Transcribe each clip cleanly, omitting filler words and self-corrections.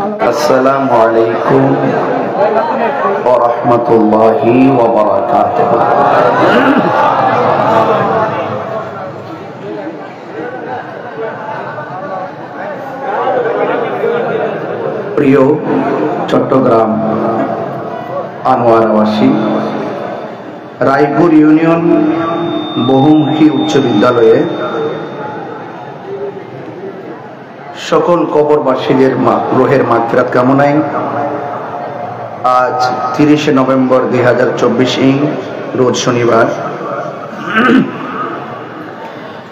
আসসালামু আলাইকুম ওয়া রাহমাতুল্লাহি ওয়া বারাকাতুহু। প্রিয় চট্টগ্রাম আনোয়ারবাসী, রায়পুর ইউনিয়ন বহুমুখী উচ্চ বিদ্যালয়ে সকল কবরবাসীদের রুহের মাগফিরাত কামনায় আজ 30শে নভেম্বর 2024 রোজ শনিবার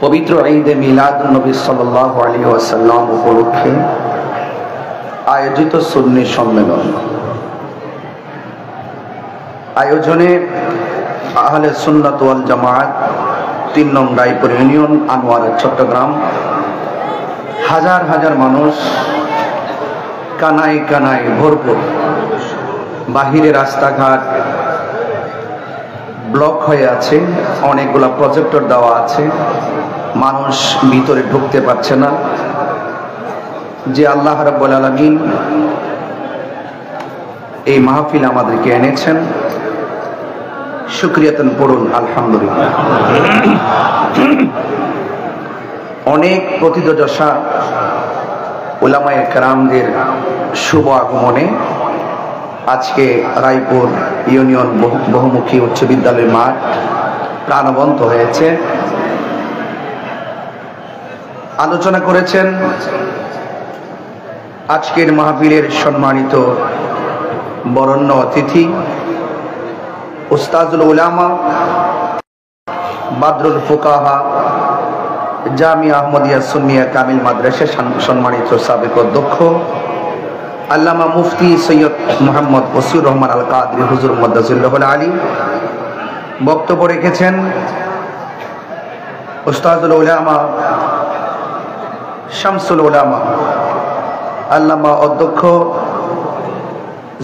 পবিত্র ঈদে মিলাদুন নবী সাল্লাল্লাহু আলাইহি ওয়াসাল্লাম উপলক্ষে আয়োজিত সুন্নি সম্মেলন আয়োজনে আহলে সুন্নাত ওয়াল জামাত 3 নং রায়পুর ইউনিয়ন আনোয়ারা চট্টগ্রাম হাজার হাজার মানুষ কানায় কানায় ভরপুর। বাহিরে রাস্তাঘাট ব্লক হয়ে আছে, অনেকগুলা প্রজেক্টর দেওয়া আছে, মানুষ ভিতরে ঢুকতে পারছে না। যে আল্লাহ রাব্বুল আলামিন এই মাহফিল আমাদেরকে এনেছেন, শুকরিয়াতন পড়ুন আলহামদুলিল্লাহ। অনেক প্রথিতযশা উলামায়ে কেরামদের শুভ আগমনে আজকে রায়পুর ইউনিয়ন বহুমুখী উচ্চ বিদ্যালয় মাঠ প্রাণবন্ত হয়েছে। আলোচনা করেছেন আজকের মাহফিলের সম্মানিত বরেণ্য অতিথি উস্তাজুল উলামা বাদরুল ফুকাহা জামিয়া আহমদিয়া সুন্নিয়া কামিল মাদ্রাসা সম্মানিত সাবেক অধ্যক্ষ আল্লামা মুফতি সৈয়দ মোহাম্মদ বসির রহমান আল কাদরি হুজুর মুদাজ্জিলুল আলী। বক্তব্য রেখেছেন উস্তাজুল উলামা শামসুল উলামা আল্লামা অধ্যক্ষ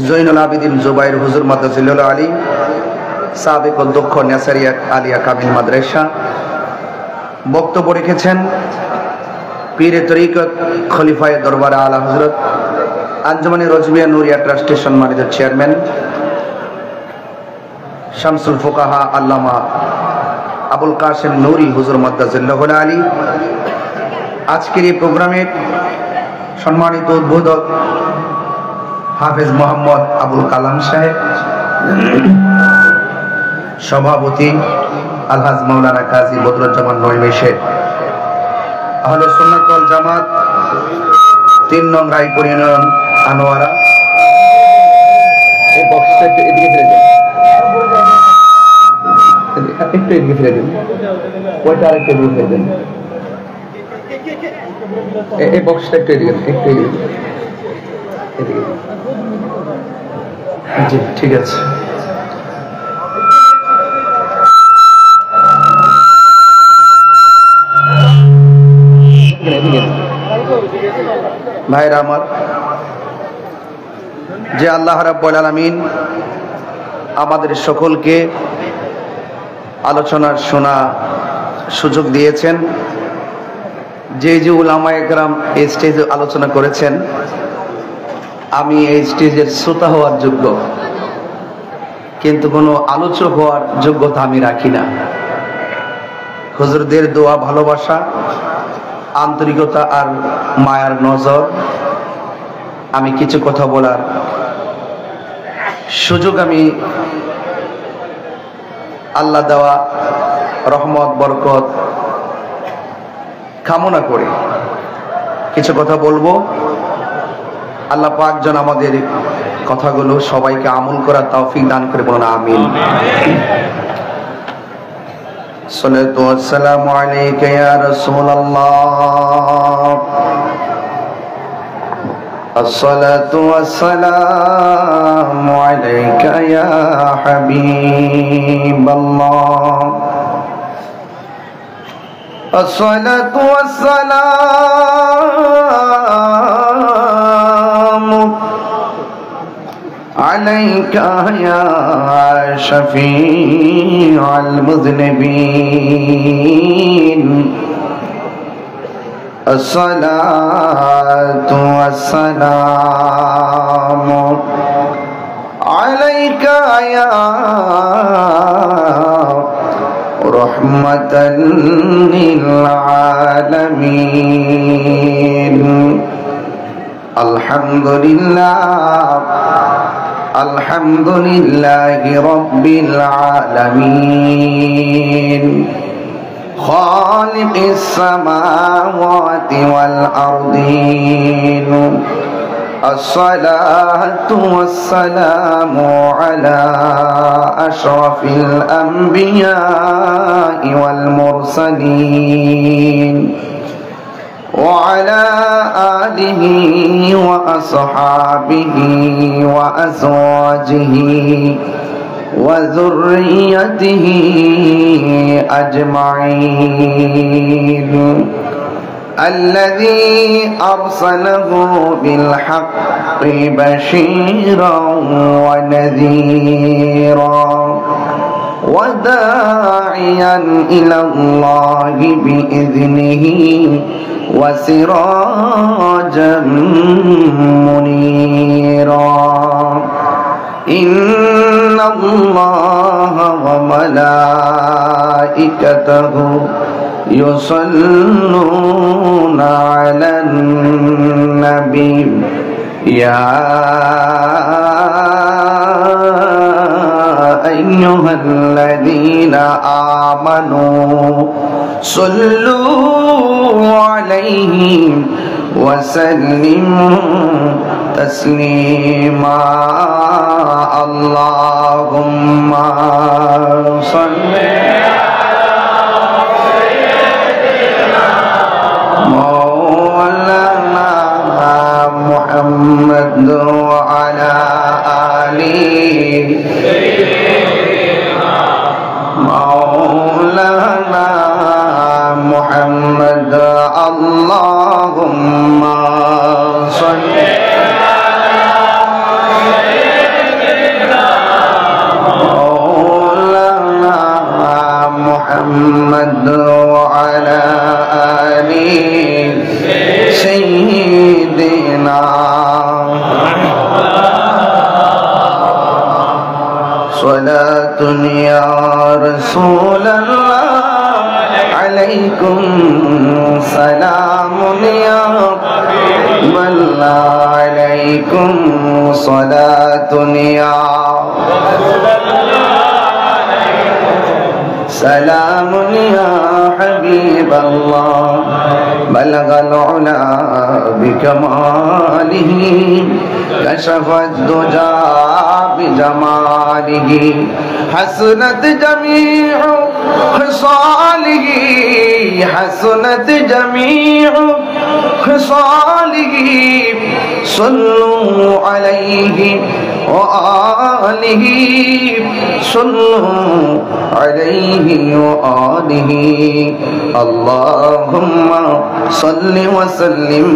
জৈনুল আবিদিন জুবাইর হুজুর মুদাজ্জিলুল আলী, সাবেক অধ্যক্ষ নেসারিয়া আলিয়া কামিল মাদ্রাসা। বক্তব্য রেখেছেন পীরে তরিকত খলিফায়ে দরবার আলা হযরত আঞ্জুমানে রজবিয়া নুরিয়া ট্রাস্টের সম্মানিত চেয়ারম্যান শামসুল ফুকাহা আল্লামা আবুল কাসেম নুরি হুজুর মুদাজ্জিলুল আলী। আজকের এই প্রোগ্রামের সম্মানিত উদ্বোধক হাফেজ মোহাম্মদ আবুল কালাম সাহেব, সভাপতি আলহাজ মাওলানা কাজী বদরুজ্জামান নইমি সাহেব, আহলে সুন্নাত ওয়াল জামাত 3 নং রায়পুর ইউনিয়ন আনোয়ারা। এই বক্সটা একটু এদিকে ফিরে দেন, একটু এদিকে ফিরে দেন, ওইটা আরেকটু এদিকে ফিরে দেন, এই বক্সটা একটু এদিকে, একটু এদিকে, জি ঠিক আছে। ভাইরা আমার, যে আল্লাহ রাব্বুল আলামিন আমাদের সকলকে আলোচনার শোনা সুযোগ দিয়েছেন, যে যে উলামায়ে কেরাম এই স্টেজে আলোচনা করেছেন, আমি এই স্টেজের শ্রোতা হওয়ার যোগ্য, কিন্তু কোনো আলোচক হওয়ার যোগ্যতা আমি রাখি না। হুজুরদের দোয়া, ভালোবাসা, আন্তরিকতা আর মায়ার নজর আমি কিছু কথা বলার সুযোগ আমি আল্লাহ দেওয়া রহমত বরকত কামনা করে কিছু কথা বলবো। আল্লাহ পাক যেন আমাদের কথাগুলো সবাইকে আমল করার তৌফিক দান করে, বলুন আমিন। সালাতু ওয়াসসালামু আলাইকা ইয়া রাসূলুল্লাহ, আসসালাতু ওয়াসসালামু আলাইকা ইয়া হাবিবাল্লাহ, আসসালাতু ওয়াসসালামু আলাইকা ইয়া শাফিউল মুযনিবিন, الصلاة والسلام عليك يا رحمة للعالمين الحمد لله رب العالمين خالق السماوات والأرضين الصلاة والسلام على أشرف الأنبياء والمرسلين وعلى آله وأصحابه وأزواجه وذريته أجمعين الذي أرسله بالحق بشيرا ونذيرا وداعيا إلى الله بإذنه وسراجا منيرا إن الله وملائكته يصلون على النبي يا أيها الذين آمنوا صلوا عليه وسلموا تسليما اللهم صل مولانا محمد وعلى آله مولانا محمد اللهم صل مولانا محمد وعلى آله سيدنا صلاة يا رسول الله عليكم سلام يا من عليكم صلاة يا سلام يا حبيب الله بلغ العلا بكماله كشف الدجى بجماله حسنت جميع خصاله حسنت جميع خصاله صلوا عليه وآله صلوا عليه وآله اللهم صل وسلم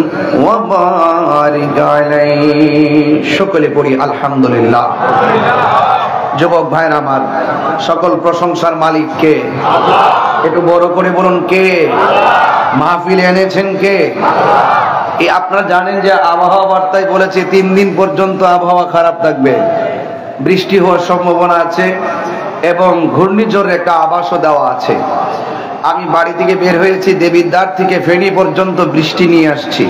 وبارك عليه সকলে পড়ি আলহামদুলিল্লাহ যুবক ভাইরা আমার সকল প্রশংসার মালিক কে আল্লাহ একটু বড় করে বলুন কে আল্লাহ মাহফিলে এনেছেন কে আল্লাহ এই আপনারা জানেন যে আবহাওয়া বার্তায় বলেছে 3 দিন পর্যন্ত আবহাওয়া খারাপ থাকবে বৃষ্টি হওয়ার সম্ভাবনা আছে এবং ঘূর্ণিঝড়ের একটা আভাসও দেওয়া আছে আমি বাড়ি থেকে বের হয়েছি দেবিদ্বার থেকে ফেনী পর্যন্ত বৃষ্টি নিয়ে আসছি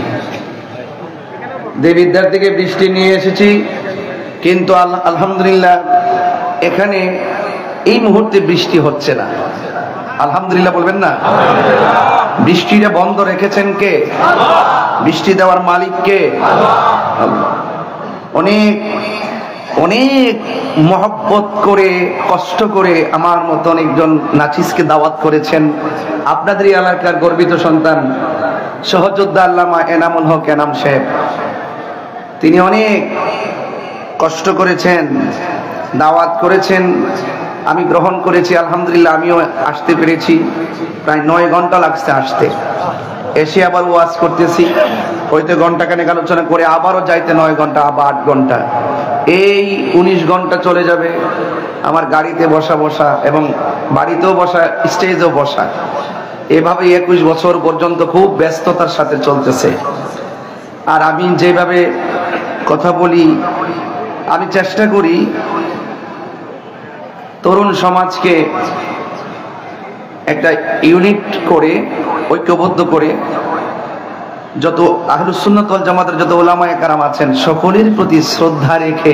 দেবিদ্বার থেকে বৃষ্টি নিয়ে এসেছি কিন্তু আলহামদুলিল্লাহ এখানে এই মুহূর্তে বৃষ্টি হচ্ছে না আলহামদুলিল্লাহ বলবেন না বৃষ্টিটা বন্ধ রেখেছেন কে আল্লাহ বৃষ্টি দেওয়ার মালিক কে আল্লাহ অনেক অনেক মহব্বত করে কষ্ট করে আমার মতন একজন নাচিসকে দাওয়াত করেছেন আপনাদের এলাকার গর্বিত সন্তান সহযোদ্ধা আল্লামা এনামুল হক এনাম সাহেব তিনি অনেক কষ্ট করেছেন দাওয়াত করেছেন আমি গ্রহণ করেছি আলহামদুলিল্লাহ আমিও আসতে পেরেছি প্রায় 9 ঘন্টা লাগছে আসতে এসে আবার ওয়াজ করতেছি হয়তো ঘন্টাখানেক আলোচনা করে আবারও যাইতে 9 ঘন্টা আবার 8 ঘন্টা এই 19 ঘন্টা চলে যাবে আমার গাড়িতে বসা এবং বাড়িতেও বসা স্টেজেও বসা এভাবে 21 বছর পর্যন্ত খুব ব্যস্ততার সাথে চলতেছে। আর আমি যেভাবে কথা বলি, আমি চেষ্টা করি তরুণ সমাজকে একটা ইউনিট করে, ঐক্যবদ্ধ করে, যত আহলুস সুন্নাত ওয়াল জামাতের যত উলামায়ে কেরাম আছেন সকলের প্রতি শ্রদ্ধা রেখে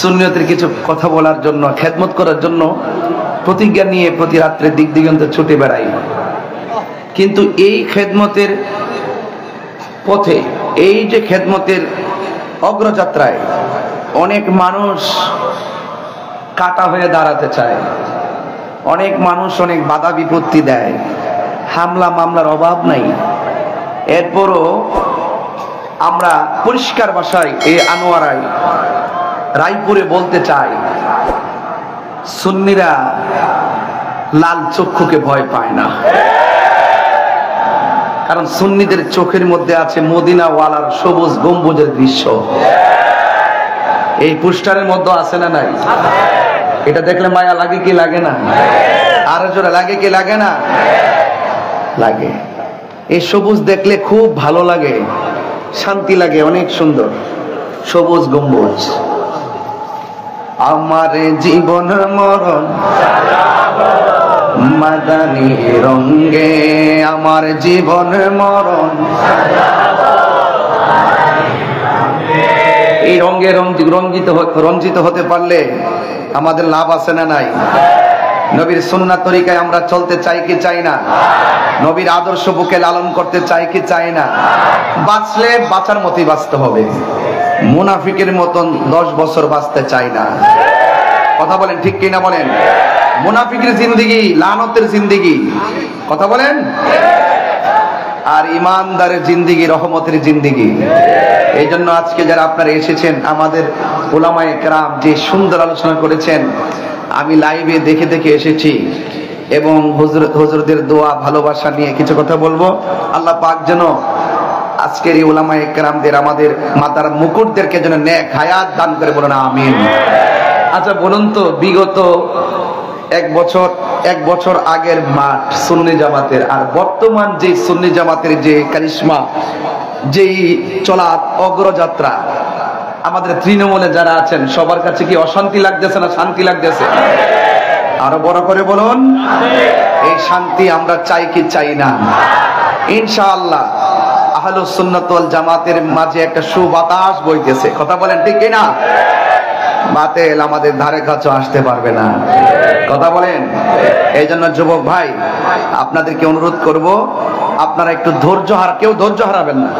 সুন্নিয়তের কিছু কথা বলার জন্য, খেদমত করার জন্য প্রতিজ্ঞা নিয়ে প্রতি রাত্রে দিক দিগন্তে ছুটে বেড়াই। কিন্তু এই খেদমতের পথে, এই যে খেদমতের অগ্রযাত্রায় অনেক মানুষ কাটা হয়ে দাঁড়াতে চায়, অনেক মানুষ অনেক বাধা বিপত্তি দেয়, হামলা মামলার অভাব নাই। এরপরও আমরা পরিষ্কার ভাষায় এই আনোয়ারায় রায়পুরে বলতে চাই, সুন্নিরা লাল চক্ষুকে ভয় পায় না। কারণ সুন্নিদের চোখের মধ্যে আছে মদিনা ওয়ালার সবুজ গম্বুজের দৃশ্য। এই পোস্টারের মধ্যে আছে না নাই? এটা দেখলে মায়া লাগে কি লাগে না? আরো জোরে লাগে কি লাগে না? লাগে। এই সবুজ দেখলে খুব ভালো লাগে, শান্তি লাগে, অনেক সুন্দর সবুজ গম্বুজ। আমার জীবন মরণ মাদানী রঙ্গে, আমার জীবন মরণ এই রঙে রঞ্জিত হতে পারলে আমাদের লাভ আছে না নাই? নবীর সুন্নাত তরিকায় আমরা চলতে চাই কি চাই না? নবীর আদর্শ বুকে লালন করতে চাই কি চাই না? বাঁচলে বাঁচার মতোই বাঁচতে হবে, মুনাফিকের মতন 10 বছর বাঁচতে চাই না। কথা বলেন ঠিক কিনা বলেন? মুনাফিকের জিন্দেগি লানতের জিন্দেগি, কথা বলেন। আর ইমানদারের জিন্দেগি রহমতের জিন্দেগি। এই জন্য আজকে যারা আপনারা এসেছেন, আমাদের উলামায়ে কেরাম যে সুন্দর আলোচনা করেছেন, আমি লাইভে দেখে দেখে এসেছি এবং হুজুরদের দোয়া ভালোবাসা নিয়ে কিছু কথা বলবো। আল্লাহ পাক যেন আজকের এই উলামায়ে কেরামদের, আমাদের মাতার মুকুটদেরকে যেন নেক হায়াত দান করে, বলুন আমিন। আচ্ছা বলুন তো, বিগত এক বছর আগের মাঠ সুন্নি জামাতের আর বর্তমান যে সুন্নি জামাতের যে কারিশমা, যেই চলা অগ্রযাত্রা, আমাদের তৃণমূলে যারা আছেন সবার কাছে কি অশান্তি লাগতেছে না শান্তি লাগতেছে? আরো বড় করে বলুন, এই শান্তি আমরা চাই কি চাই না? ইনশাআল্লাহ আহলুস সুন্নাত ওয়াল জামাতের মাঝে একটা সুবাতাস বইতেছে, কথা বলেন ঠিক কিনা? বাতিল আমাদের ধারে কাছে আসতে পারবে না, কথা বলেন। এই জন্য যুবক ভাই, আপনাদেরকে অনুরোধ করব, আপনারা একটু কেউ ধৈর্য হারাবেন না,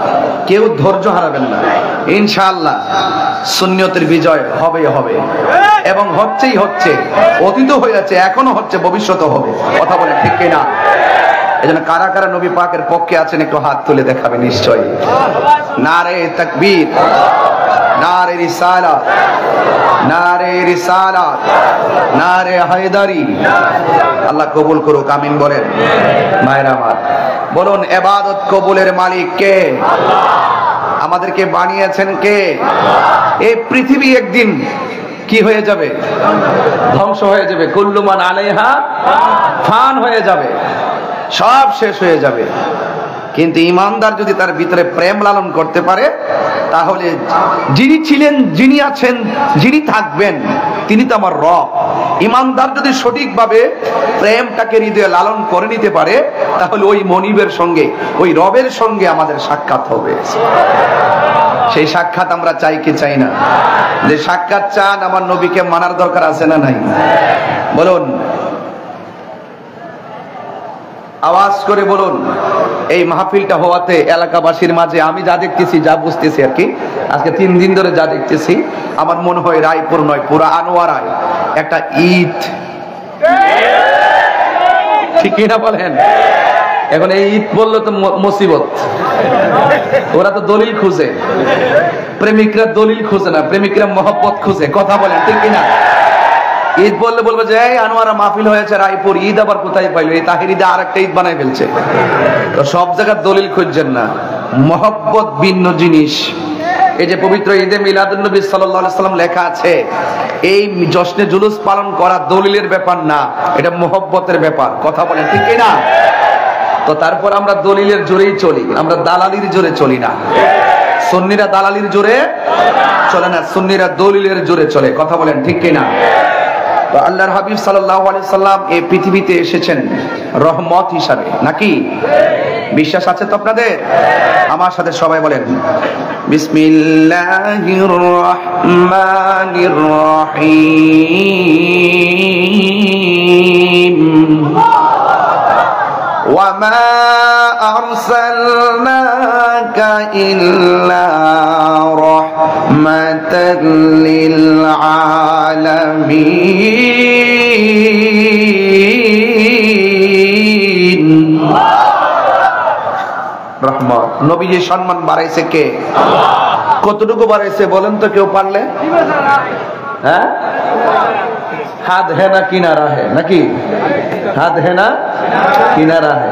কেউ ধৈর্য হারাবেন না। ইনশাআল্লাহ সুন্নিয়তের বিজয় হবে হবে এবং হচ্ছেই হচ্ছে, অতীত হয়েছে, এখনো হচ্ছে, ভবিষ্যতে হবে, কথা বলেন ঠিক কিনা? এই জন্য কারা কারা নবী পাকের পক্ষে আছেন একটু হাত তুলে দেখাবে নিশ্চয়ই। নারে তাকবীর, নারে রিসালাত, নারে রিসালাত, নারে হায়দারি। আল্লাহ কবুল করুক, আমিন বলেন। ভাইরা আমার, বলুন ইবাদত কবুলের মালিক কে? আমাদেরকে বানিয়েছেন কে? এই পৃথিবী একদিন কি হয়ে যাবে? ধ্বংস হয়ে যাবে। কুল্লু মান আলাইহা ফান হয়ে যাবে, সব শেষ হয়ে যাবে। কিন্তু ইমানদার যদি তার ভিতরে প্রেম লালন করতে পারে, তাহলে যিনি ছিলেন, যিনি আছেন, যিনি থাকবেন, তিনি তো আমার রব। ইমানদার যদি সঠিকভাবে প্রেমটাকে হৃদয়ে লালন করে নিতে পারে, তাহলে ওই মনিবের সঙ্গে, ওই রবের সঙ্গে আমাদের সাক্ষাৎ হবে। সেই সাক্ষাৎ আমরা চাই কি চাই না? যে সাক্ষাৎ চান, আমার নবীকে মানার দরকার আছে না নাই? বলুন, আওয়াজ করে বলুন। এই মাহফিলটা হওয়াতে এলাকাবাসীর মাঝে আমি যা দেখতেছি, যা বুঝতেছি আর কি, আজকে 3 দিন ধরে যা দেখতেছি, আমার মনে হয় রায়পুর নয়, পুরা আনোয়ারায় একটা ঈদ, ঠিক কিনা বলেন? এখন এই ঈদ বললো তো মুসিবত। ওরা তো দলিল খুঁজে, প্রেমিকরা দলিল খুঁজে না, প্রেমিকরা মহব্বত খুঁজে, কথা বলেন ঠিক কিনা? ঈদ বললে বলবে যে এই আনোয়ারা মাহফিল হয়েছে রায়পুর, ঈদ আবার কোথায় পাইলো? এই তাহির ঈদে আর একটা ঈদ বানাই ফেলছে। তো সব জায়গায় দলিল খুঁজছেন না, মহব্বত ভিন্ন জিনিস। এই যে পবিত্র ঈদে মিলাদুন নবী সাল্লাল্লাহু আলাইহি সাল্লাম লেখা আছে, এই জশ্নে জুলুস পালন করা দলিলের ব্যাপার না, এটা মহব্বতের ব্যাপার, কথা বলেন ঠিক কিনা? তো তারপর আমরা দলিলের জোরেই চলি, আমরা দালালির জোরে চলি না। সুন্নিরা দালালির জোরে চলে না, সুন্নিরা দলিলের জোরে চলে। কথা বলেন ঠিক কিনা? তো আল্লাহর হাবিব সাল্লাল্লাহু আলাইহি সাল্লাম এই পৃথিবীতে এসেছেন রহমত হিসাবে, নাকি? বিশ্বাস আছে তো আপনাদের? আমার সাথে সবাই বলেন বিসমিল্লাহির রহমানির রহিম। ওয়ামা আরসালনাকা ইল্লা রাহমাতাল লিল আলামিন। রহমত, নবীজির সম্মান বাড়াইছে কে? কতটুকু বাড়াইছে বলেন তো কেউ পারলে? হ্যাঁ, হাত है ना किनारा है, নাকি? হাত है ना किनारा है।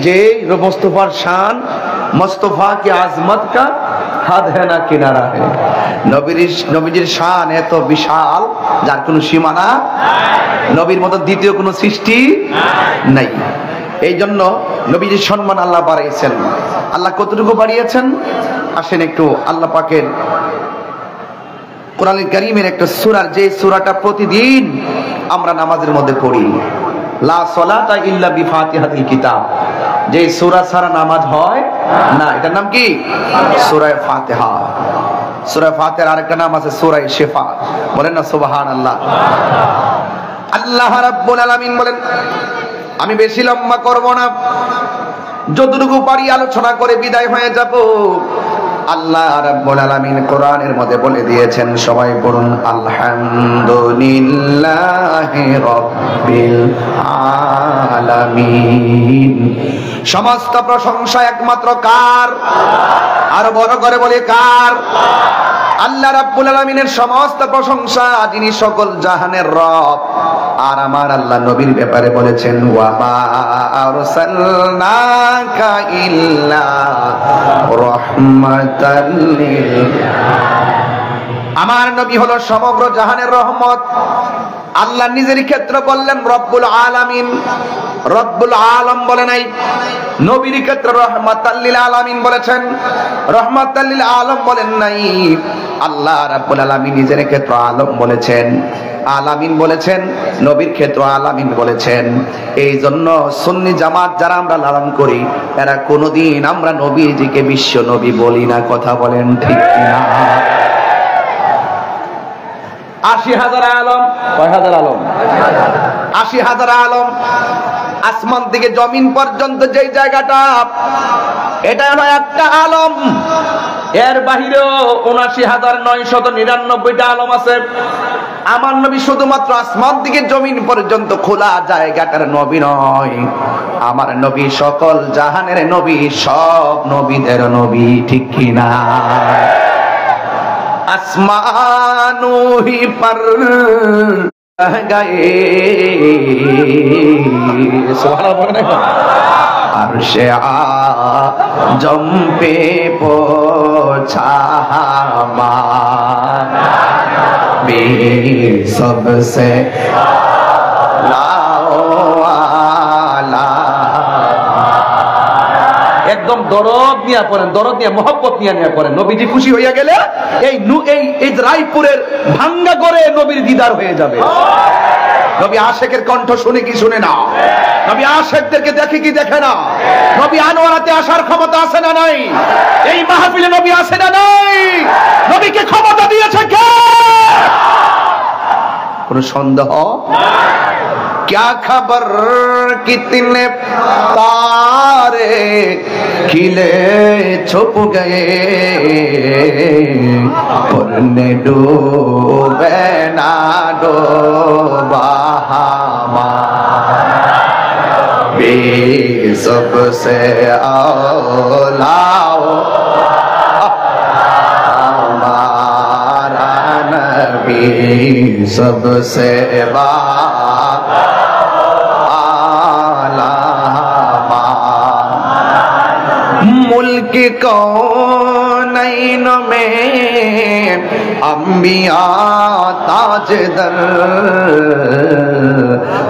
যে মুস্তফার শান, মুস্তফা কি আজমত কা হাত है ना किनारा है। নবীজির শান এত বিশাল যার কোনো সীমানা, নবীর মতো দ্বিতীয় কোনো সৃষ্টি নাই। এই জন্য নবীজির সম্মান আল্লাহ বাড়িয়েছেন। আল্লাহ কতটুকু বাড়িয়েছেন? আসেন একটু আল্লাহ পাকের কোরআনুল কারীমের একটা সূরা, যে সূরাটা প্রতিদিন আমরা নামাজের মধ্যে পড়ি, লা সালাতা ইল্লা বিফাতিহাতিল কিতাব, যে সূরা ছাড়া নামাজ হয় না, এটার নাম কি? সূরা ফাতিহা। সূরা ফাতিহার আরেকটা নাম আছে সূরা শিফা। বলেন না সুবহানাল্লাহ। আল্লাহ রাব্বুল আলামিন বলেন, আমি বেশি লম্বা করব না, যতটুকু পারি আলোচনা করে বিদায় হয়ে যাব। আল্লাহ রাব্বুল আলামিন কোরআনের মধ্যে বলে দিয়েছেন, সবাই পড়ুন আলহামদুলিল্লাহি রাব্বিল আলামিন। সমস্ত প্রশংসা একমাত্র কার? আর বড় করে বলে কার? আল্লাহ রাব্বুল আলামিনের সমস্ত প্রশংসা, যিনি সকল জাহানের রব। আর আমার আল্লাহ নবীর ব্যাপারে বলেছেন, ওয়া মা আরসালনাকা ইল্লা রাহমাতাল লিল। আমার নবী হলো সমগ্র জাহানের রহমত। আল্লাহ নিজের ক্ষেত্রে বললেন রব্বুল আলামিন, রব্বুল আলম বলে নাই। নবীর ক্ষেত্রে রহমাতাল লিল আলামিন বলেছেন, রহমাতাল লিল আলম বলেন নাই। আল্লাহ রাব্বুল আলামিন নিজের ক্ষেত্রে আলম বলেছেন, আলামিন বলেছেন, নবীর ক্ষেত্রে আলামিন বলেছেন। এই জন্য সুন্নি জামাত যারা আমরা লালন করি, এরা কোনোদিন আমরা নবীজিকে বিশ্ব নবী বলি না। কথা বলেন ঠিক কিনা? ৮০,০০০ আলম। কয় হাজার আলম? ৮০,০০০ আলম। আসমান থেকে জমিন পর্যন্ত যেই জায়গাটা, এটা হলো একটা আলম। এর বাহিরেও ৭৯,৯৯৯টা আলম আছে। আমার নবী শুধুমাত্র আসমান থেকে জমিন পর্যন্ত খোলা জায়গাটার নবী নয়, আমার নবী সকল জাহানের নবী, সব নবীদের নবী। ঠিক কিনা? আসমানু হি পর গায়ে, সুবহানাল্লাহ। আরশে আজম পে পৌঁছা हमारा सबसे একদম দরদ নিয়ে পড়েন, দরদ নিয়ে মহব্বত নিয়ে পড়েন। নবীজি খুশি হইয়া গেলে এই রায়পুরের ভাঙ্গা করে নবীর দিদার হয়ে যাবে। নবী আশেকের কণ্ঠ শুনে কি শুনে না? নবী আশেকদেরকে দেখে কি দেখে না? নবী আনোয়ারাতে আসার ক্ষমতা আছে না নাই? এই মাহফিলে নবী আছে না নাই? নবীকে ক্ষমতা দিয়েছে কে? কোন সন্দেহ? क्या खबर कितने तारे खिले छुप गए, पुरने डूबे ना डूबा हमारे सबसे औलाओ हमारा नबी सबसे मुल्क कौन ज़ैन में अंबिया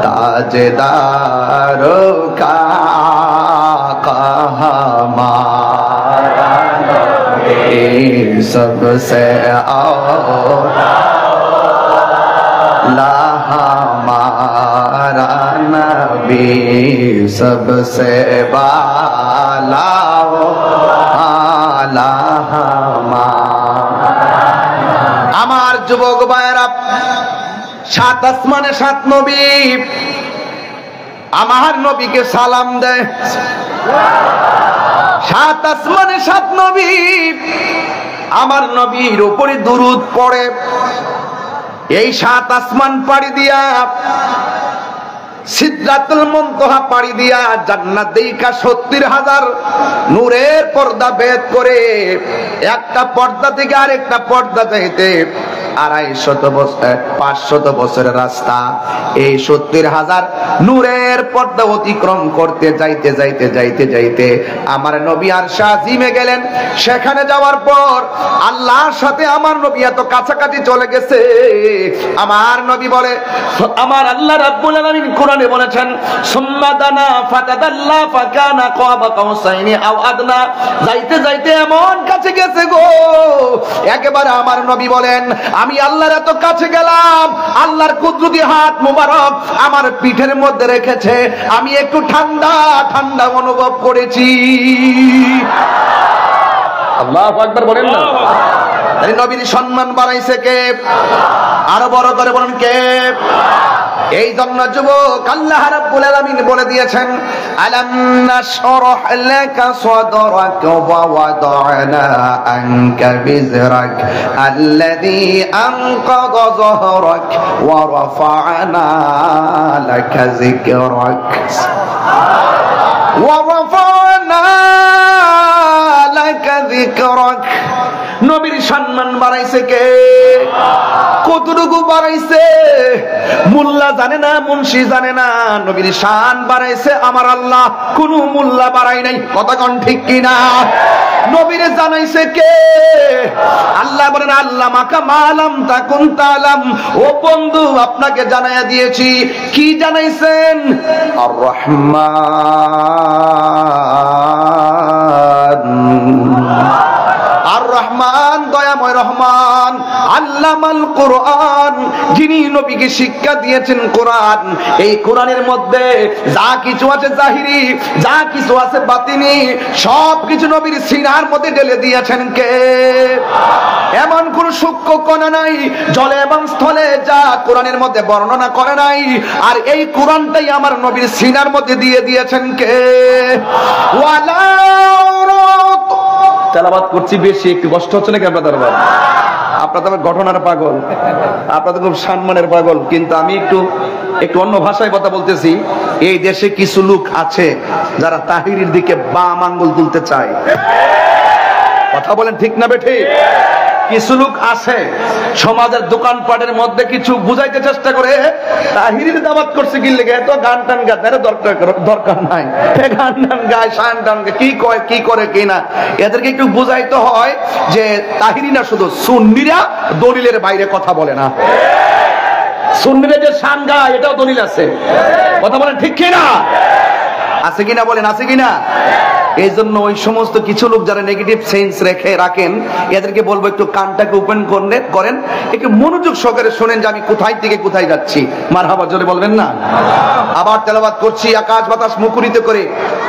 ताजदारों का हमारा नबी सबसे औला हमारा नबी सबसे बाला आला আমার যুবক ভাইরা, সাত আসমানে সাত নবী আমার নবীকে সালাম দেয়। সাত আসমানে সাত নবী আমার নবীর উপরে দুরূদ পড়ে। এই সাত আসমান পাড়ি দিয়া সিদরাতুল মুনতাহা পাড়ি দিয়া জান্নাত দেইখা 70,000 নূরের পর্দা ভেদ করে একটা পর্দা থেকে আরেকটা পর্দা যাইতে 500 বছরের রাস্তা। এই 70,000 নূরের পর্দা অতিক্রম করতে যাইতে যাইতে যাইতে যাইতে আমার নবী আরশে আজিমে গেলেন। সেখানে যাওয়ার পর আল্লাহর সাথে আমার নবী এত কাছাকাছি চলে গেছে। আমার নবী বলে, আমার আল্লাহ রাব্বুল আলামিন কোরআনে বলেছেন, সুম্মা দানা ফাতাদাল্লা ফাকানা কাবা কাউসাইনি আও আদনা। যাইতে যাইতে এমন কাছে গেছে গো, একেবারে আমার নবী বলেন, আমি আল্লাহর এত কাছে গেলাম, আল্লাহর কুদরতি হাত মুবারক আমার পিঠের মধ্যে রেখেছে, আমি একটু ঠান্ডা ঠান্ডা অনুভব করেছি। আল্লাহু আকবার বলেন না। তাই নবীর সম্মান বাড়াইছে কে? আরো বড় করে বলেন কে? এই জন্য যুবক আল্লাহ রাব্বুল আলামিন বলে দিয়েছেন, আলাম নাশরাহ লাকা সাদরাক ওয়া ওয়াদা'না আনকা বিজরাক আল্লাযী আনকাযা যহরাক ওয়া রাফা'না লাকা যিকরাক ওয়া রাফা'না লাকা যিকরাক। নবীর সম্মান বাড়াইছে কে? কতটুকু বাড়াইছে? মোল্লা জানে না, মুন্সি জানে না, নবীর শান বাড়াইছে আমার আল্লাহ, কোন মোল্লা বাড়াই নাই। কথা কোন ঠিক কিনা? নবীরে জানাইছে কে? আল্লাহ বলেন, আল্লাহ মাকা মালাম তাকুন তালাম। ও বন্ধু, আপনাকে জানাইয়া দিয়েছি। কি জানাইছেন? আর রহমান, আর রহমান দয়াময় রহমান, আল্লামাল কোরআন, যিনি নবীকে শিক্ষা দিয়েছেন কোরআন। এই কোরআনের মধ্যে যা কিছু আছে জাহিরি, যা কিছু আছে বাতিনি, সব কিছু নবীর সিনার মধ্যে ঢেলে দিয়েছেন কে? এমন কোন সূক্ষ্ম কণা নাই জলে এবং স্থলে যা কোরআনের মধ্যে বর্ণনা করে নাই। আর এই কোরআনটাই আমার নবীর সিনার মধ্যে দিয়ে দিয়েছেন কে? ওয়ালা তেলাওয়াত করছি বেশি, একটু কষ্ট হচ্ছে নাকি আপনাদের? আপনারা তো ঘটনার পাগল, আপনারা তো খুব সম্মানের পাগল, কিন্তু আমি একটু অন্য ভাষায় কথা বলতেছি। এই দেশে কিছু লোক আছে যারা তাহিরির দিকে বাম আঙ্গুল তুলতে চায়। কথা বলেন ঠিক না বেঠিক? কিছু লোক আছে সমাজের দোকানপাটের মধ্যে কিছু বুঝাইতে চেষ্টা করে, তাহিরির দাওয়াত করছে কি লেগে, এত গান টান গাতে দরকার নাই, গান টান গায়, শান টান কি কয় কি করে কি না, এদেরকে একটু বুঝাইতে হয় যে তাহিরি না শুধু সুন্নিরা দলিলের বাইরে কথা বলে না। সুন্নিরা যে শান গায় এটাও দলিল আছে। কথা বলেন ঠিক কিনা? আছে কিনা বলেন, আছে কিনা? এই জন্য ওই সমস্ত কিছু লোক যারা নেগেটিভ সেন্স রাখেন, এদেরকে বলবো একটু কানটাকে ওপেন করেন, একটু মনোযোগ সহকারে শোনেন যে আমি কোথায় থেকে কোথায় যাচ্ছি। মারহাবা জোরে বলবেন না? আবার তেলাওয়াত করছি আকাশ বাতাস মুখরিত করে।